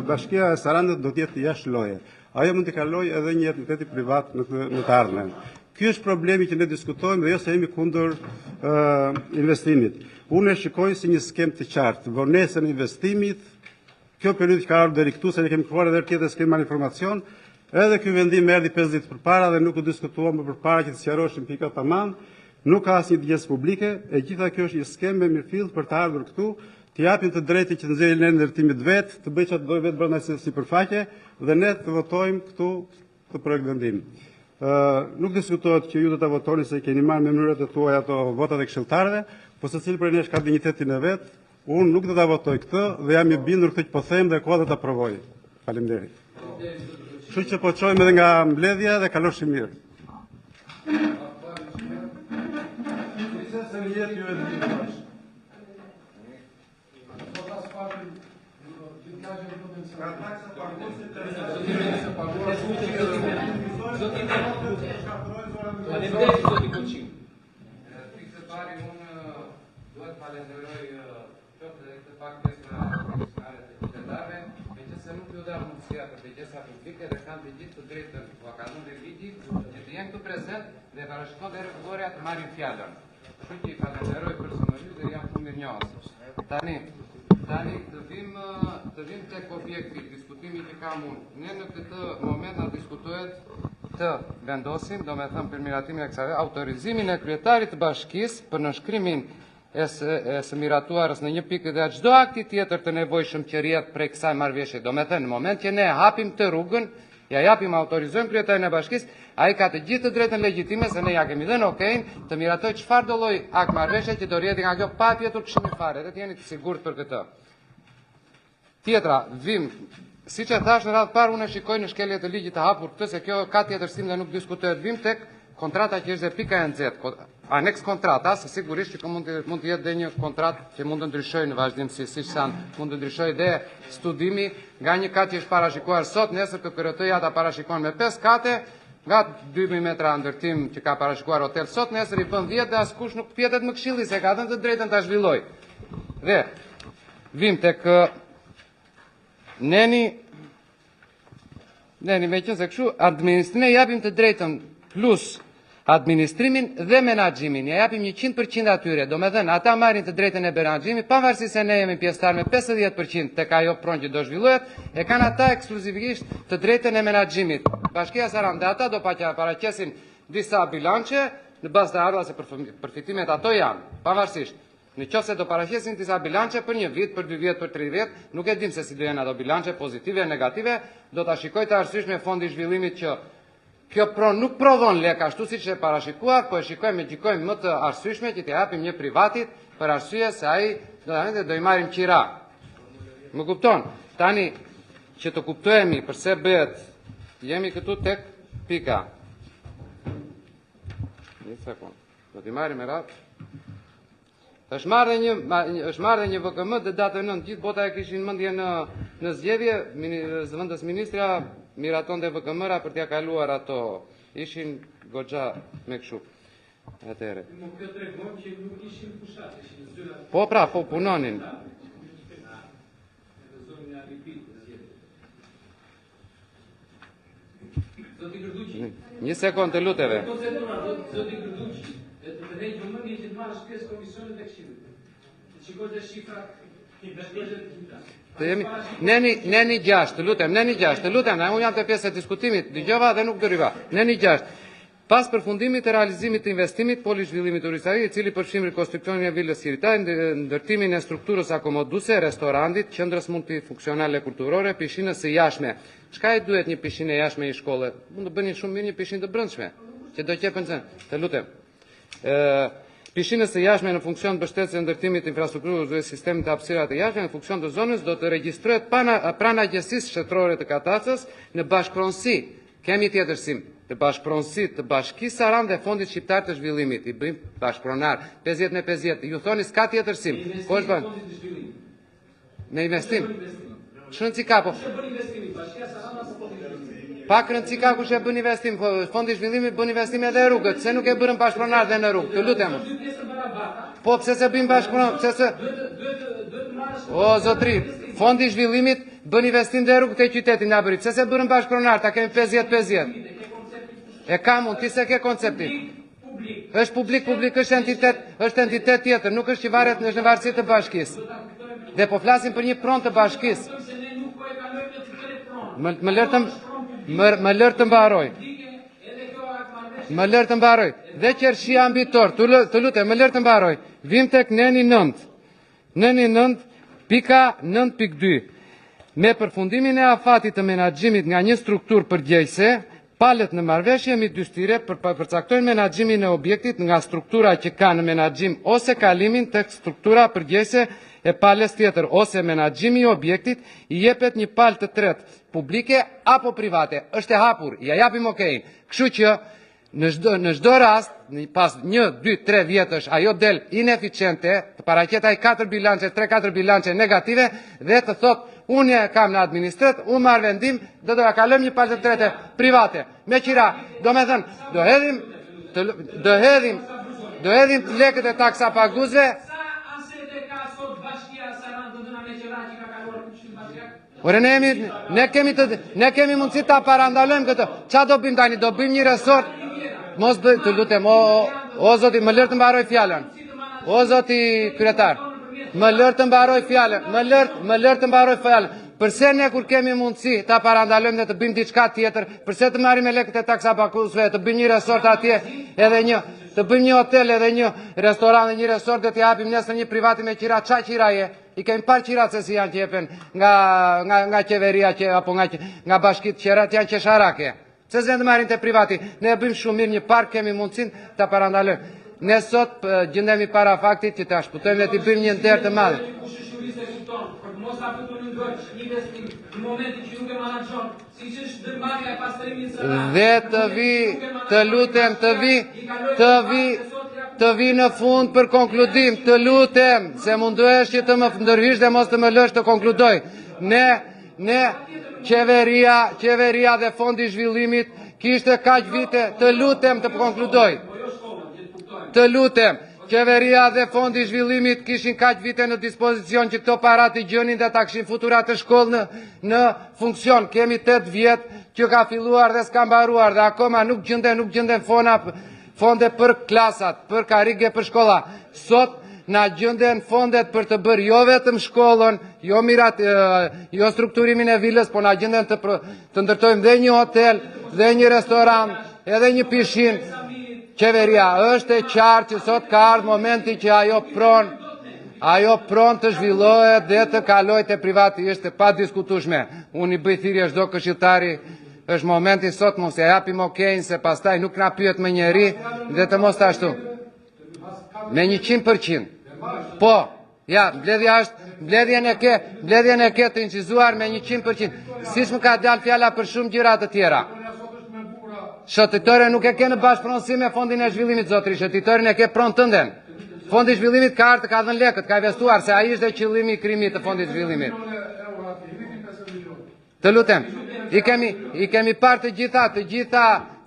Bashkia e Saranit do të jetë jashtë loje. Ajo mund të kalojë edhe një entiteti privat në të ardhmen. Ky është problemi që ne diskutojmë dhe jo se jemi kundër investimit. Unë e shikoj si një skem të qartë, vonesën e investimit, kjo periudhë që ka ardhur deri këtu, se ne kemi kërkuar edhe tjetër s'kemi marrë informacion, edhe ky vendim erdhi 5 ditë përpara dhe nuk u diskutuam më përpara që të sqaroheshin pikat tamam, nuk ka asnjë dëgjes publike, e gjitha kjo është një skem me mirëfill për të ardhur këtu, të japin të drejtë që të nxjerrin në ndërtimit vet, të bëjë çfarë do vetë brenda sipërfaqe dhe ne të votojmë këtu të projekt vendim. Nuk diskutohet që ju do ta votoni se keni marrë me mënyrat e tuaja ato votat e këshilltarëve, po secili prej nesh ka dinjitetin e vet. Unë nuk do ta votoj këtë dhe jam i bindur këtë që po them dhe koha do ta provoj. Faleminderit. Kështu që po çojmë edhe nga mbledhja dhe kaloshi mirë. Dhe ka shkon deri goria të marrin fjalën. Kështu që i falenderoj personalisht dhe jam shumë mirënjohës. Tani të vim tek objekti, diskutimi që kam unë. Ne në këtë moment na diskutohet të vendosim, domethënë për miratimin e kësaj autorizimin e kryetarit të bashkisë për nënshkrimin e së miratuarës në një pikë dhe çdo akti tjetër të nevojshëm që rrjedh prej kësaj marrëveshje. Domethënë në moment që ne hapim të rrugën, ja japim autorizojmë kryetarin e bashkisë, ai ka të gjithë të drejtën legjitime se ne ja kemi dhënë okejn të miratoj çfarë do lloj akt marrëveshje që do rrjedhë nga kjo pa pjetur këshilli fare, dhe të jeni të sigurt për këtë. Tjetra, vim, si që thash në radhë parë, unë e shikoj në shkelje të ligjit të hapur këtë, se kjo ka tjetërsim dhe nuk diskutohet. Vim tek kontrata që është dhe pika e nxehtë, aneks kontrata, se sigurisht që mund të jetë dhe një kontratë që mund të ndryshojë në vazhdimsi, siç thanë, mund të ndryshojë dhe studimi nga një kat që është parashikuar sot, nesër KKRT-ja ta parashikon me 5 kate, nga 2000 metra ndërtim që ka parashikuar hotel sot, nesër i bën 10 dhe askush nuk pjetet më këshilli se ka dhënë të drejtën ta zhvilloj. Dhe vim tek neni me qenë se kështu, administrimin e japim të drejtën plus administrimin dhe menaxhimin, ja japim 100% atyre, do me thënë, ata marrin të drejtën e menaxhimit, pavarësisht se ne jemi pjesëtar me 50% tek ajo pronë që do zhvillohet, e kanë ata ekskluzivisht të drejtën e menaxhimit. Bashkia Saran dhe ata do paraqesin disa bilançe në bazë të ardhurave se përfitimet ato janë, pavarësisht. Në qoftë se do paraqesin disa bilançe për 1 vit, për 2 vjet, për 3 vjet, nuk e dim se si do jenë ato bilançe pozitive, negative, do ta shikoj të arsyeshme Fondi i Zhvillimit që kjo pronë nuk prodhon lek ashtu siç e parashikuar, po e shikojmë më të arsyeshme që t'i japim një privatit për arsye se ai do i marrim qira. Më kupton? Tani që të kuptojmë përse bëhet, jemi këtu tek pika. Një sekond. Do t'i marrim me radhë. është marrë një VKM dhe datën 9, gjithë bota e kishin mendje në zgjedhje, zëvendës ministra miraton dhe VKM-ra për t'ia kaluar ato. Ishin goxha me kështu. Atëherë. Nuk kjo tregon që nuk ishin fushat, ishin zyra. Po pra, po punonin. Një sekond të luteve. Zoti Gërduqi, të rejtë vëmendje që të marrësh pjesë komisionit të Këshillit. Të shikosh dhe shifrat, Neni 6, të lutem, unë jam të pjesë e diskutimit, dëgjova dhe nuk dëriva. Neni 6. Pas përfundimit të realizimit të investimit, poli zhvillimit turistik, i cili përfshin rekonstruksionin e vilës Sirita, ndërtimin e strukturës akomoduese, restorantit, qendrës multifunksionale kulturore, pishinës së jashtme. Çka i duhet një pishinë e jashtme i shkolle? Mund të bëni shumë mirë një pishinë të brendshme, që do qepën zën. Të lutem. Pishinës së jashtme në funksion të mbështetjes së ndërtimit të infrastrukturës dhe sistemit të hapësirave të jashtme në funksion të zonës do të regjistrohet pranë agjencisë shtetërore të Katacës në bashkëpronësi. Kemi tjetërsim të bashkëpronësit të Bashkisë Saran dhe Fondit Shqiptar të Zhvillimit. I bëjmë bashkëpronar 50 në 50. Ju thoni s'ka tjetërsim. Po është bën. Me investim. Çrëndsi ka po. Pak rëndësi ka kush e bën investim, Fondi i Zhvillimit bën investim edhe rrugët, se nuk e bërën bashkëpronar dhe në rrugë. Të lutem. Po pse se bëjmë bashkëpronar? Pse se O zotri, Fondi i Zhvillimit bën investim dhe rrugët e qytetit na bëri. Pse se bërën bashkëpronar? Ta kemi 50-50. E kam unë, ti se ke konceptin. Është publik, është entitet tjetër, nuk është që varet në varësi të bashkisë. Dhe po flasim për një pronë të bashkisë. Më lërë të mbaroj. Dhe qërshia ambitor, të lutem, më lërë të mbaroj. Vim tek neni 9. Neni 9, pika 9.2. Me përfundimin e afatit të menaxhimit nga një strukturë përgjegjëse, palët në marrëveshje mi dy shtyre përcaktojnë menaxhimin e objektit nga struktura që ka në menaxhim ose kalimin tek struktura përgjegjëse e palës tjetër, ose menaxhimi i objektit i jepet një palë të tretë, publike apo private. Është e hapur, ja japim okejin. Kështu që në çdo rast, pas 1, 2, 3 vjetësh ajo del ineficiente, të paraqetaj 4 bilançe, 3-4 bilançe negative dhe të thotë unë kam në administrat, unë marrë vendim, do ja kalojmë një palë të tretë private. Me qira, do me thënë, do hedhim lekët e taksa paguzve. Ore ne kemi mundësi ta parandalojmë këtë. Qa do bëjmë tani? Do bëjmë një resort? Mos bëjmë, të lutem, o zoti, më lërë të mbaroj fjallën. O zoti kryetar, më lërë të mbaroj fjallën. Përse ne kur kemi mundësi ta parandalojmë dhe të bëjmë diçka tjetër, përse të marrim e lekët e taksa paguzve, të bëjmë një resort atje, edhe një, të bëjmë një hotel edhe një restoran dhe një resort dhe të japim nesër një privati me qira, qa qira je? I kemi parë qirat se si janë që jepen nga qeveria apo nga bashkit qerat janë qesharake. Se zënë të marrin të privati, ne bëjmë shumë mirë një park, kemi mundësin të parandalojmë. Ne sot gjendemi para faktit që të ashputojmë dhe të bëjmë një ndër të madhe. shëndroj investim në momentin që nuk e menaxhon, siç është ndërmarrja e pastrimit të Saranit. Dhe të lutem, të vi në fund për konkludim, të lutem, se munduesh që të më ndërhysh dhe mos të më lësh të konkludoj. Ne qeveria dhe fondi zhvillimit kishte kaq vite, të lutem të konkludoj. Të lutem, qeveria dhe fondi zhvillimit kishin kaq vite në dispozicion që këto parat i gjënin dhe ta kishin futurat të shkollë në funksion. Kemi 8 vjet që ka filluar dhe s'ka mbaruar dhe akoma nuk gjënden fonde për klasat, për karige, për shkolla. Sot na gjënden fondet për të bërë jo vetëm shkollën, jo strukturimin e vilës, po na gjënden të ndërtojmë dhe një hotel, dhe një restoran, edhe një pishin. Qeveria është e qartë që sot ka ardhur momenti që ajo pron të zhvillohet dhe të kalojë te privati, është pa diskutueshme. Unë i bëj thirrje çdo këshilltari, është momenti sot mos ja japim okejn se pastaj nuk na pyet më njeri dhe të mos ashtu. Me 100%. Po, ja, mbledhjen e ke të incizuar me 100%. Siç më ka dalë fjala për shumë gjëra të tjera. Shëtitore nuk e ke në bashkëpronësi me fondin e zhvillimit, zotri, shëtitorin e ke pronë tënden. Fondi zhvillimit ka ardhur, ka dhënë lekët, ka investuar, se ai ishte qëllimi i krijimit të fondit zhvillimit. Të lutem, i kemi parë të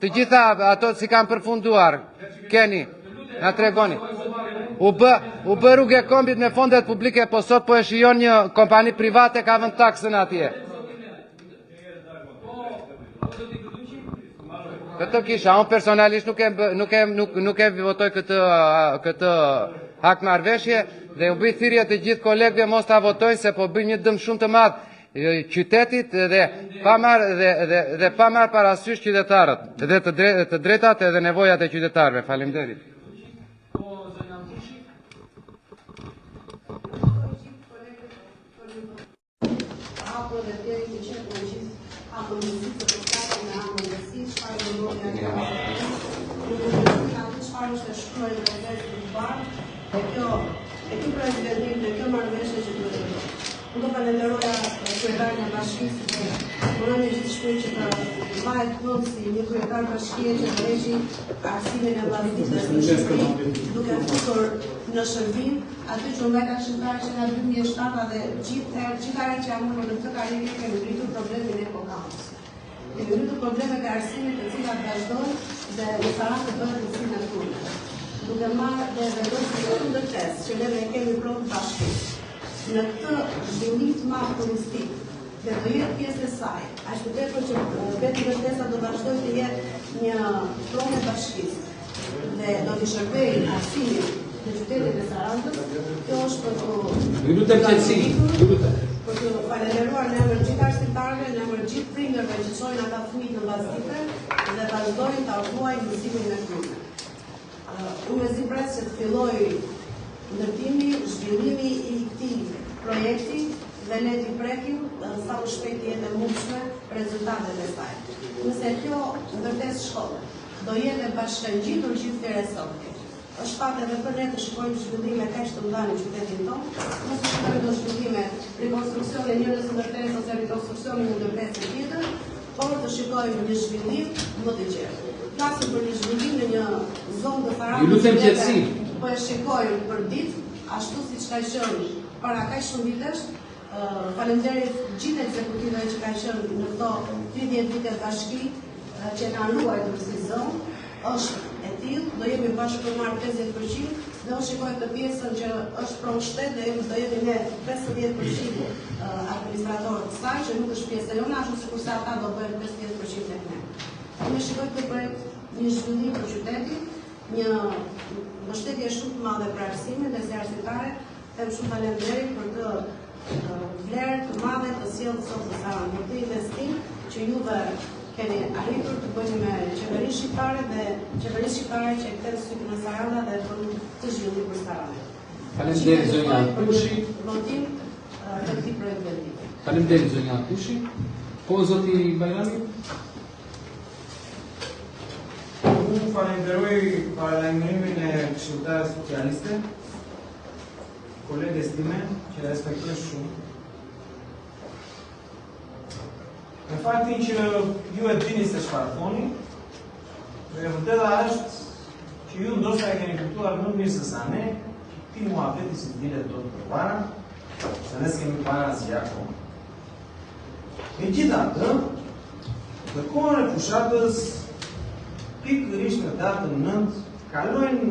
gjitha ato si kanë përfunduar. Keni, na tregoni. U bë rrugë kombit me fondet publike, po sot po e shijon një kompani private ka vënë taksën atje. Këtë kisha, unë personalisht nuk e votoj këtë hak marrëveshje dhe u bëj thirrje të gjithë kolegëve mos ta votojnë se po bëjnë një dëm shumë të madh qytetit dhe pa marrë parasysh qytetarët dhe të drejtat edhe nevojat e qytetarëve. Faleminderit. E kjo prezidentin dhe kjo marrëveshje që duhet të bëjë. Unë do falenderoja kryetarin e bashkisë dhe uroj një gjithë shpejt që të mahet kënd si një kryetar bashkie që të heqi arsimin e vllaznisë në Shqipëri, duke futur në shërbim aty që nga këshilltar që nga 2007 dhe gjithëherë që jam unë në këtë karrierë kemi ngritur problemin e kokamos. Kemi ngritur probleme të arsimit të cilat vazhdojnë dhe në Saran të bëhet në sinë turne. Duke marrë dhe vendosur një ndërtesë që ne kemi provë bashkisë. Në këtë zhvillim të madh turistik dhe do jetë pjesë e saj, aq më tepër që vetë ndërtesa do vazhdojë të jetë një provë e bashkisë dhe do të shërbejë arsimit në qytetin e Sarandës. Kjo është për të falenderuar në emër gjithë arsimtarëve, në emër gjithë prindërve që çojnë ata fëmijë në vllaznipe dhe vazhdojnë ta ruajnë mësimin e tyre. Unë e pres që të filloj ndërtimi, zhvillimi i këtij projekti dhe ne t'i prekim sa më shpejt jetë e mundshme rezultatet e saj. Nëse kjo ndërtesë shkolle do jetë e bashkangjitur gjithë Firenze, është fat edhe për ne të shikojmë zhvillime kaq të mëdha në qytetin tonë, mos të shikojmë do zhvillime rikonstruksion e njërës ndërtesë ose rikonstruksion e një ndërtesë tjetër, por të shikojmë një zhvillim më të gjerë. Flasim për një zhvillim në një zonë të Sarandës, po e shikojmë për ditë, ashtu siç ka qenë para kaq shumë vitesh. Faleminderit gjithë ekzekutivëve që kanë qenë në këto 30 vite bashki që na ruajtur si zonë. Është e tillë, do jemi bashkë për marrë 50% dhe unë shikoj të pjesën që është pronë shtet dhe do jemi ne 50% administratorët të saj, që nuk është pjesë e jona, ashtu sikur se ata do bëhen 50% e ne. Unë shikoj këtë projekt një zhvillim për qytetin, një mbështetje shumë të madhe për arsimin dhe si arsimtare, them shumë faleminderit për të vlerë të madhe të sjellë sot në Saran, për të investim që juve keni arritur të bëni me qeverinë shqiptare dhe qeverinë shqiptare që e kthen sytë në Saranda dhe bën të zhvillim për Saranën. Faleminderit zonja Tushi. Votim të këtij projekt vendimi. Faleminderit zonja Tushi. Po zoti Bajrami. Unë falenderoj paralajmërimin e këshilltarës socialiste, kolegës time që respektoj shumë. Në faktin që ju e dini se çfarë thoni, e vërteta është që ju ndoshta e keni kuptuar më mirë se sa ne, ti muhabeti si dilet do të përpara, se ne s'kemi para asgjë akoma. Megjithatë, në kohën e fushatës, pikërisht në datën 9, kalojnë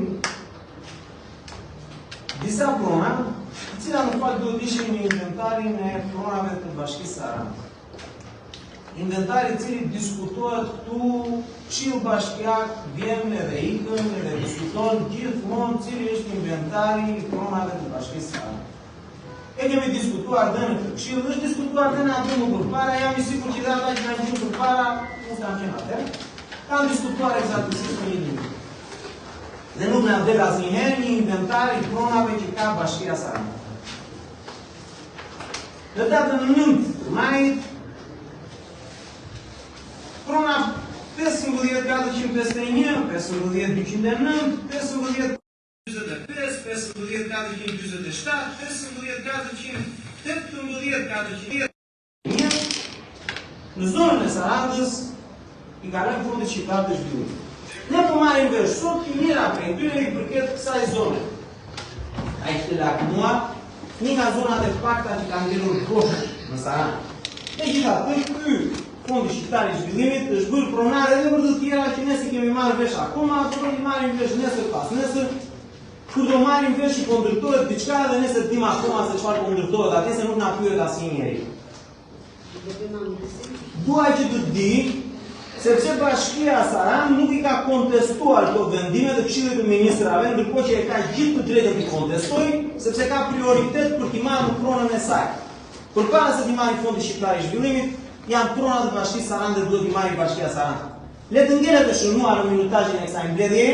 disa prona, të cilat në fakt duhet ishin në inventarin e pronave të Bashkisë së Aranit. Inventari i cili diskutohet këtu, Këshilli Bashkiak vjen edhe ikën edhe diskuton gjithmonë cili është inventari i pronave të Bashkisë së Aranit. E kemi diskutuar dhe në këtë këshill, është diskutuar dhe në atë më përpara, jam i sigurt që dhe ata që kanë qenë përpara, nuk kanë qenë atë, kanë diskutuar eksaktësisht në një ditë. Dhe nuk na del asnjëherë një inventar i pronave që ka Bashkia së Aranit. Në datën 9 majit, prona 15.451, 15.209, 15.425, 15.427, 15.418, në zonën e Sarandës i kalojnë Fondit Shqiptar të Zhvillimit. Ne po marrim vesh sot që njëra prej tyre i përket kësaj zone. Ai ishte lakmua, një nga zonat e pakta që kanë ngelur poshtë në Sarandë. Megjithatë, ky Fondi Shqiptar i Zhvillimit është bërë pronar edhe për të tjera që ne si kemi marrë vesh akoma, apo do i marrim vesh nesër pas nesër, kur do marrim vesh që po ndërtohet diçka dhe ne se dim akoma se çfarë po ndërtohet atje, se nuk na pyet asnjëri. Duaj që të di, sepse Bashkia së Aranit nuk i ka kontestuar këto vendime të Këshillit të Ministrave, ndërkohë që e ka gjithë të drejtën të kontestojë, sepse ka prioritet për t'i marrë në pronën e saj. Përpara se t'i marrë Fondi Shqiptar i Zhvillimit, janë pronat e Bashkisë së Aranit dhe duhet t'i marrë Bashkia së Aranit. Le të ngelet të shënuar në minutazhin e kësaj mbledhje,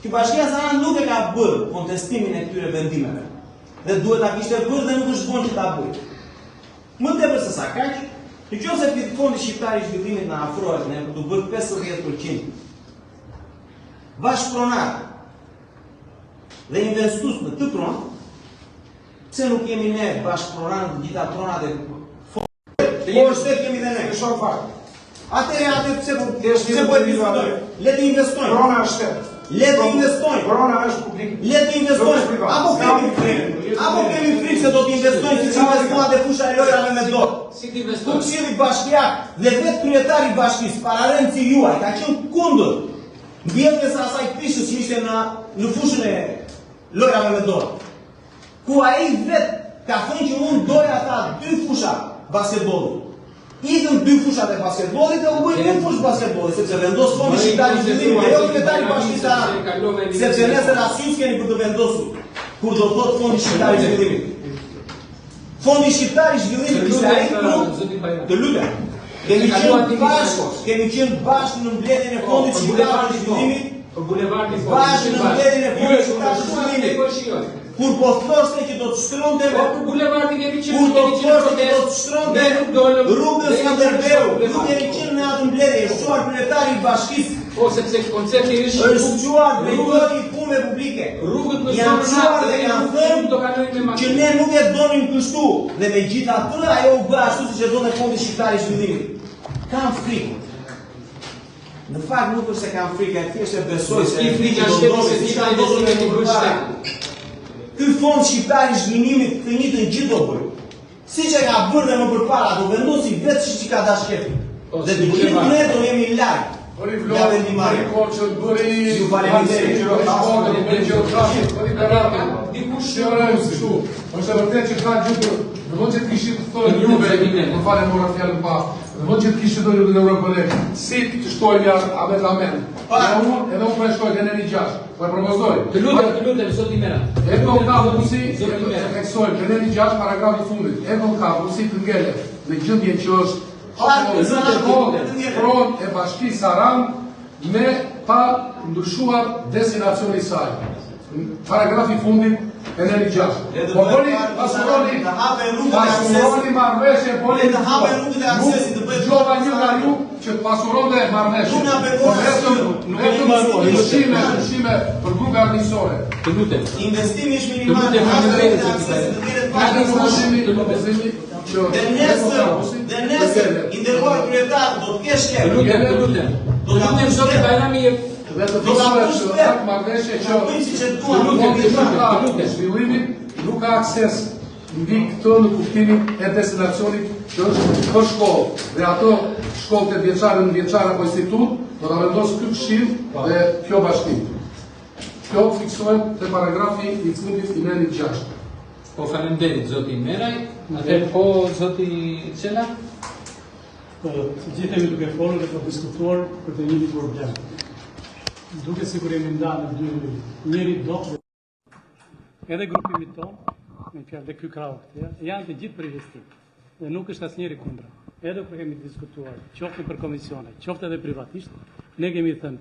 që Bashkia së Aranit nuk e ka bërë kontestimin e këtyre vendimeve. Dhe duhet ta kishte bërë dhe nuk është vonë që ta bëjë. Më tepër se sa kaq, nëse Fondi Shqiptar i Zhvillimit na afrohet ne për të bërë 50% bashkëpronar dhe investues në të pronë, pse nuk jemi ne bashkëpronar në gjitha pronat e por shtet kemi dhe ne, në shumë fakt. Atëherë pse po e diskutojmë? Le të investojmë. Prona është shtet. Le të investojmë. Prona është publik. Le të investojmë. Apo kemi frikë se do të investojmë siç investuat e fusha e lojrave me dorë. Si të investojmë? Këshilli Bashkiak dhe vetë kryetari i bashkisë, Pararenci juaj, ka qenë kundër mbjelljes së asaj pishës që ishte në fushën e lojrave me dorë. Ku ai vetë ka thënë që unë doja ata 2 fusha basketbollit. Ikën 2 fushat e basketbollit dhe u bëjnë 1 fushë basketbollit, sepse vendos Fondi Shqiptar i Zhvillimit dhe jo kryetari i Bashkisë së Aranit. Sepse nesër as ju s'keni për të vendosur kur do thotë Fondi Shqiptar i Zhvillimit. Fondi Shqiptar i Zhvillimit ishte ai të lutem. Kemi qenë bashkë në mbledhjen e Fondit Shqiptar të Zhvillimit, bashkë në mbledhjen e Fondit Shqiptar të Zhvillimit. Kur po thoshte që do të shtronte kur po thoshte që do të shtronte rrugën Skënderbeu, nuk kemi qenë në atë mbledhje, është çuar kryetari i bashkisë. Po sepse koncepti është çuar drejtori i punëve publike. Rrugët në janë çuar dhe kanë thënë që ne nuk e donim kështu. Dhe megjithatë ajo u bë ashtu siç e donte Fondi Shqiptar i Zhvillimit. Kam frikë. Në fakt nuk është se kam frikë, thjesht e besoj se i frikë është se ti ka investime në kryqëzim. Ky Fond Shqiptar i Zhvillimit të njëjtën gjë do bëjë. Siç e ka bërë dhe më përpara, do vendosi vetë siç i ka dashur shefi. Dhe të gjithë ne do jemi larg. Ja vendimare. Ju faleminderit. Dikush kështu. Është vërtet që ka gjithë, do të kishit thonë juve, më falë mora fjalën pa. Do të kishit thonë në Europën. Si të shtojmë amendament. Edhe unë preshtoj dhe në një gjash. Po e propozoj. Të lutem, zoti Mera. Eto ka mundësi, e theksoj, dhe në një gjash paragrafi fundit. Eto ka mundësi të ngelet në gjendje që është pronë e Bashkisë së Aranit me pa ndryshuar destinacioni i saj. Paragrafi fundit e në një gjash. Po bëni pasuroni marrëveshje, bëni të hapen rrugët e aksesit të bëjë gjova një nga ju që të pasuronte marrëveshje. Po vetëm ushqime për grupe armiqësore. Të lutem. Investimi është minimal në aksesit të bëjë Dhe nesër i nderuar kryetar, do të kesh Të lutem zoti Bajrami dhe të fiksohet që atë marrëveshje që zhvillimit nuk ka akses mbi këtë në kuptimin e destinacionit që është për shkollë. Dhe ato shkollët e vjeçare në vjeçare apo institut do ta vendosë ky këshill dhe kjo bashkim. Kjo fiksohet te paragrafi i fundit i nenit 6. Po faleminderit zoti Meraj, atëherë po zoti Çela. Po, të gjithë jemi duke folur dhe për diskutuar për të njëjtin problem. Duke si kur jemi nda në dy njëri do edhe grupimi tonë, me fjalë dhe ky krau këtë, janë të gjithë për investim. Dhe nuk është asnjëri kundra. Edhe kur kemi diskutuar, qoftë për komisione, qoftë edhe privatisht, ne kemi thënë,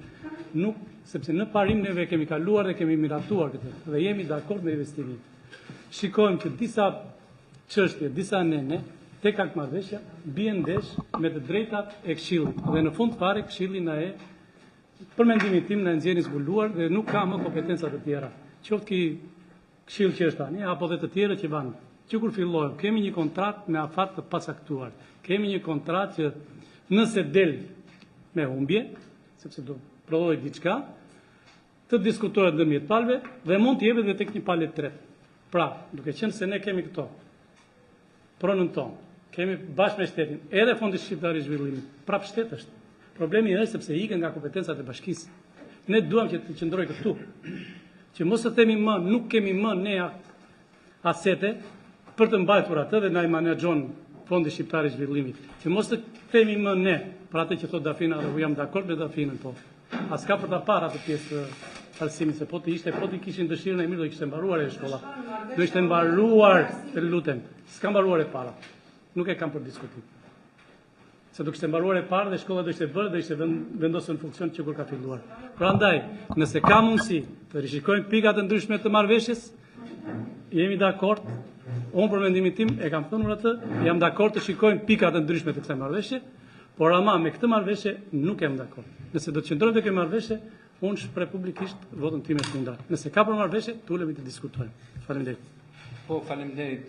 nuk, sepse në parim neve kemi kaluar dhe kemi miratuar këtë, dhe jemi dakord me investimin. Shikojmë që disa çështje, disa nene, tek akmarrëveshja, bien ndesh me të drejtat e Këshillit. Dhe në fund fare Këshilli na e për mendimin tim na nxjerrin zbuluar dhe nuk ka më kompetenca të tjera. Qoftë ki këshill që është tani apo dhe të tjerë që van. Që kur fillojmë, kemi një kontratë me afat të pasaktuar. Kemi një kontratë që nëse del me humbje, sepse do prodhoj diçka, të diskutohet ndërmjet palëve dhe mund të jepet edhe tek një palë tretë. Pra, duke qenë se ne kemi këto pronën tonë, kemi bashkë me shtetin, edhe Fondi Shqiptar i Zhvillimit, prap shtet është. Problemi është sepse ikën nga kompetencat e bashkisë. Ne duam që të qëndroj këtu. Që mos të themi më, nuk kemi më ne asete për të mbajtur atë dhe na i menaxhon Fondi Shqiptar i Zhvillimit. Që mos të themi më ne, për atë që thot Dafina, dhe jam dakord me Dafinën, po. As ka për ta parë atë pjesë falsimit, se po të kishin dëshirën e mirë, do ishte mbaruar e shkolla. Do ishte mbaruar, të lutem. S'ka mbaruar e para. Nuk e kam për diskutim. Se do kishte mbaruar e parë dhe shkolla do ishte bërë dhe ishte vendosur në funksion që kur ka filluar. Prandaj, nëse ka mundësi të rishikojmë pikat e ndryshme të marrëveshjes, jemi dakord. Unë për mendimin tim e kam thënë atë, jam dakord të shikojmë pikat e ndryshme të kësaj marrëveshje, por ama me këtë marrëveshje nuk jam dakord. Nëse do të qëndrojmë te kjo marrëveshje, unë shpreh publikisht votën time kundër. Nëse ka për marrëveshje, tulemi të diskutojmë. Faleminderit. Po, faleminderit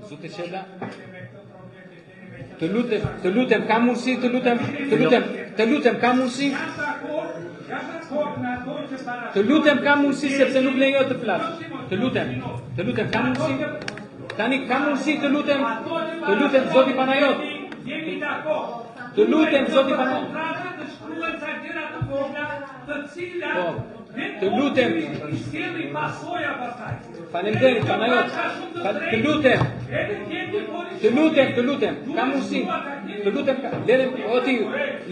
zoti Çela. Të lutem, ka mundësi, të lutem, ka mundësi. Të lutem, ka mundësi sepse nuk lejohet të flas. Të lutem, ka mundësi. Tani ka mundësi, të lutem zoti Panajot. Të lutem zoti Panajot. Të lutem. Faleminderit Panajot. Të lutem. Ka mundësi. Të lutem.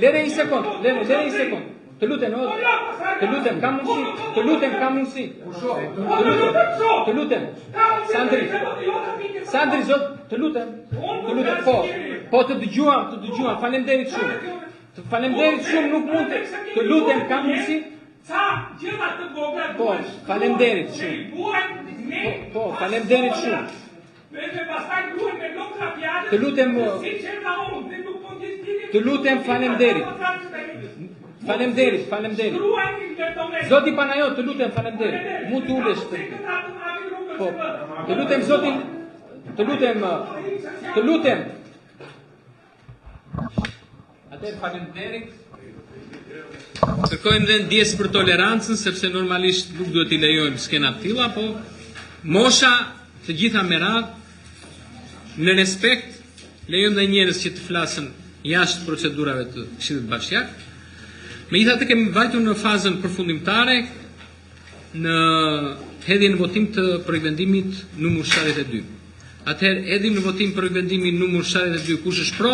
Lere një sekund. Të lutem, ka mundësi. Të lutem. Sandri zot, të lutem. Po të dëgjuam. Faleminderit shumë, nuk mund të lutem, ka mundësi. Po, faleminderit shumë. Po, faleminderit shumë. Të lutem, faleminderit. Zoti Panajot, të lutem, faleminderit. Mund të ulesh. Po, të lutem zotin, të lutem. Atëherë faleminderit. Kërkojmë dhe ndjesë për tolerancën, sepse normalisht nuk duhet i lejojmë skena të tilla, po mosha të gjitha me radhë, në respekt, lejojmë dhe njerëz që të flasën jashtë procedurave të Këshillit Bashkiak. Megjithatë kemi vajtur në fazën përfundimtare në hedhjen në votim të projektvendimit numër 72. Atëherë hedhim në votim projektvendimin numër 72, kush është pro?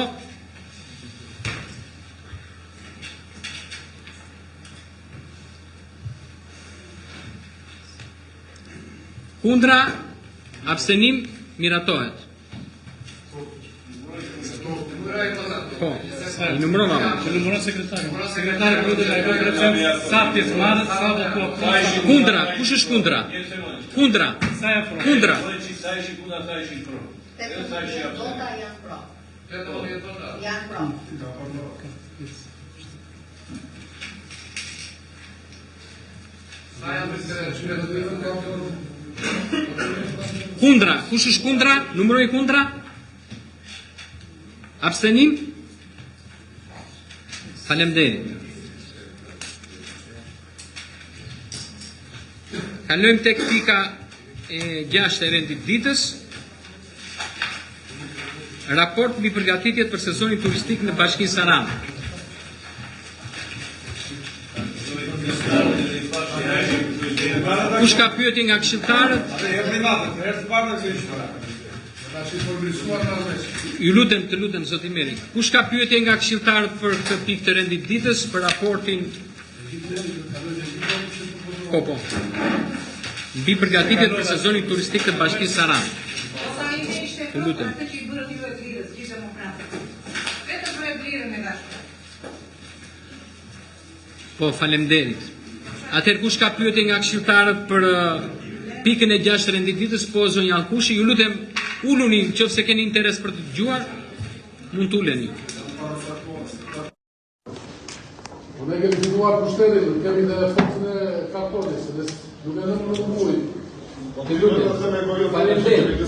Kundra, abstenim, miratohet. Po, i numërova. Që numëron sekretari. Sekretari duhet të lajmërojë procent sa pjesë marrë, sa votuar. Kundra, kush është kundra? Kundra. Kundra. Sa ishi kundra, sa ishi pro. Vota janë pro. Janë pro. Kundra, kush është kundra? Numëroj kundra? Abstenim? Faleminderit. Kalojmë tek pika e 6 e rendit ditës. Raport mbi përgatitjet për sezonin turistik në Bashkinë Saran. Kush ka pyetje nga këshilltarët? Ju lutem, të lutem zoti Meri. Kush ka pyetje nga këshilltarët për këtë pikë të rendit ditës për raportin Po. Mbi përgatitjet për sezonin turistik të Bashkisë Saran. Të lutem. Po, faleminderit. Atëherë kush ka pyetje nga këshilltarët për pikën e 6 të rendit ditës, po zonja Alkushi, ju lutem uluni nëse keni interes për të dëgjuar, mund të uleni. Ne kemi filluar pushtetin, kemi dhe forcën e kartonit, duke në nuk muri. Të lutem. Faleminderit.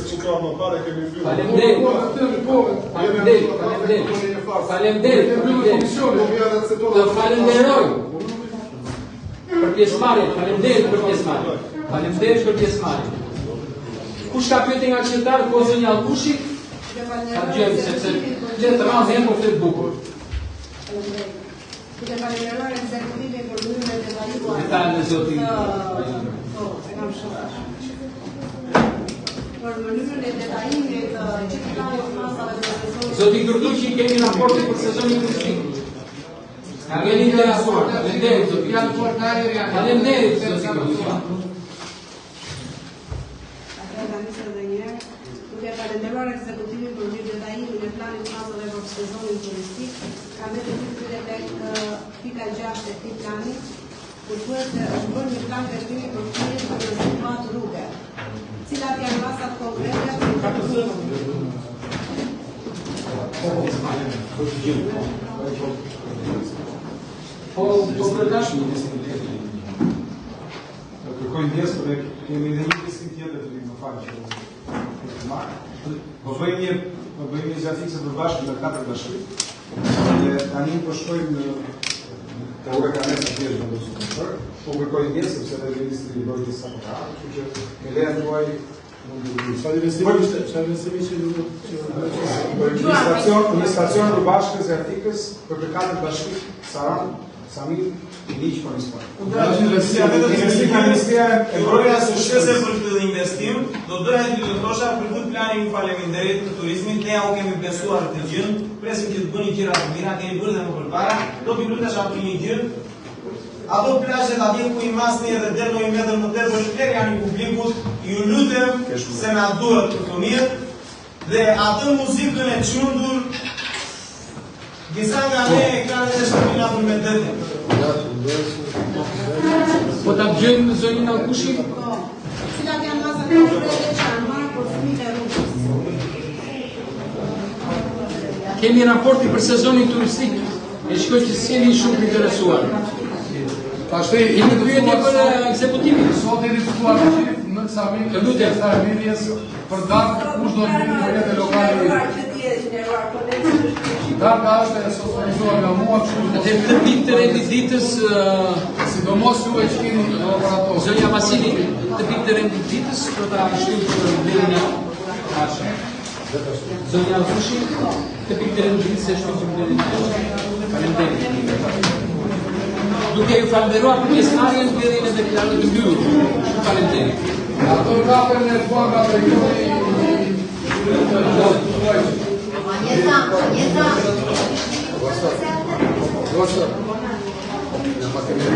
Të falenderoj për pjesëmarrjen, faleminderit për pjesëmarrjen. Faleminderit për pjesëmarrjen. Kush ka pyetje nga këshilltarët, po zonja Alkushi? Ta dëgjojmë sepse gjetë rrallë po flet bukur. Duke falenderuar ekzekutivin për mënyrën e detajuar. Për mënyrën e detajimit të gjithë planit masave të sezonit. Zoti Gërduqi, kemi raportin për sezonin turistik. Kemi interesuar. Faleminderit zoti. Faleminderit zoti Gërduqi. Duke falenderuar ekzekutivin për mirë detajimin e planit masave për sezonin turistik, kam vetë të tek pika 6 e këtij plani, ku thuhet se është bërë një plan veprimi për fëmijët në situatë rruge. Cilat janë masat konkrete për të Kërkojnë ndjesë, për kemi dhe një diskin tjetër të më falë që po bëjmë një zjafikse për bashkë në 4 bashkë. Dhe tani po shkojmë të ure ka nesë të tjeshtë në dosë të shërë, po kërkojnë ndjesë, sepse dhe ministri i bërë disa për ka, që me leja të uaj mund të dhërë. Sa investimi që një stacion për bashkë zjafikës për 4 bashkë, Saran, Samir, Iliq për Nispan. Ministria e broja së shkese për këtë investim, do doja të të thosha për këtë planin më faleminderit të turizmit, ne au kemi besuar të gjënë, presim që të bëni gjëra të mira, kemi bërë dhe më përpara, do për lutesh atë një gjënë, ato plazhet atje ku i masni edhe derdoj metër më tërë për shkler janë i publikut, ju lutem se na duhet për të mirë, dhe atë muzikën e qundur, disa nga ne e kanë dhe shkëpina për me dëtë. Po ta bëjmë zonin Alkushi? Cilat janë masat konkrete që janë marrë për fëmijët e rrugës. Kemi raportin për sezonin turistik, e shkoj që s'keni shumë të interesuar. Kemi pyetje për ekzekutivin. Sot e diskutuar të gjithë në eksamin të gjitha e mirjes për datë kush do të vinë për jetë lokale. Darka është e sotonizuar nga mua, Atë këtë pikë të rendit ditës, sidomos ju e që keni operator. zonja Vasili, këtë pikë të rendit ditës, për ta shtypur për vlerën e Ashe. Zonja Alkushi, këtë pikë të rendit ditës e shtypur për vlerën e Ashe. Faleminderit. Duke ju falenderuar për pjesëmarrjen, vlerën e deklarimit të mbyllur. Faleminderit. Ato kapën e fonda të joni. Gosta. Na maquininha.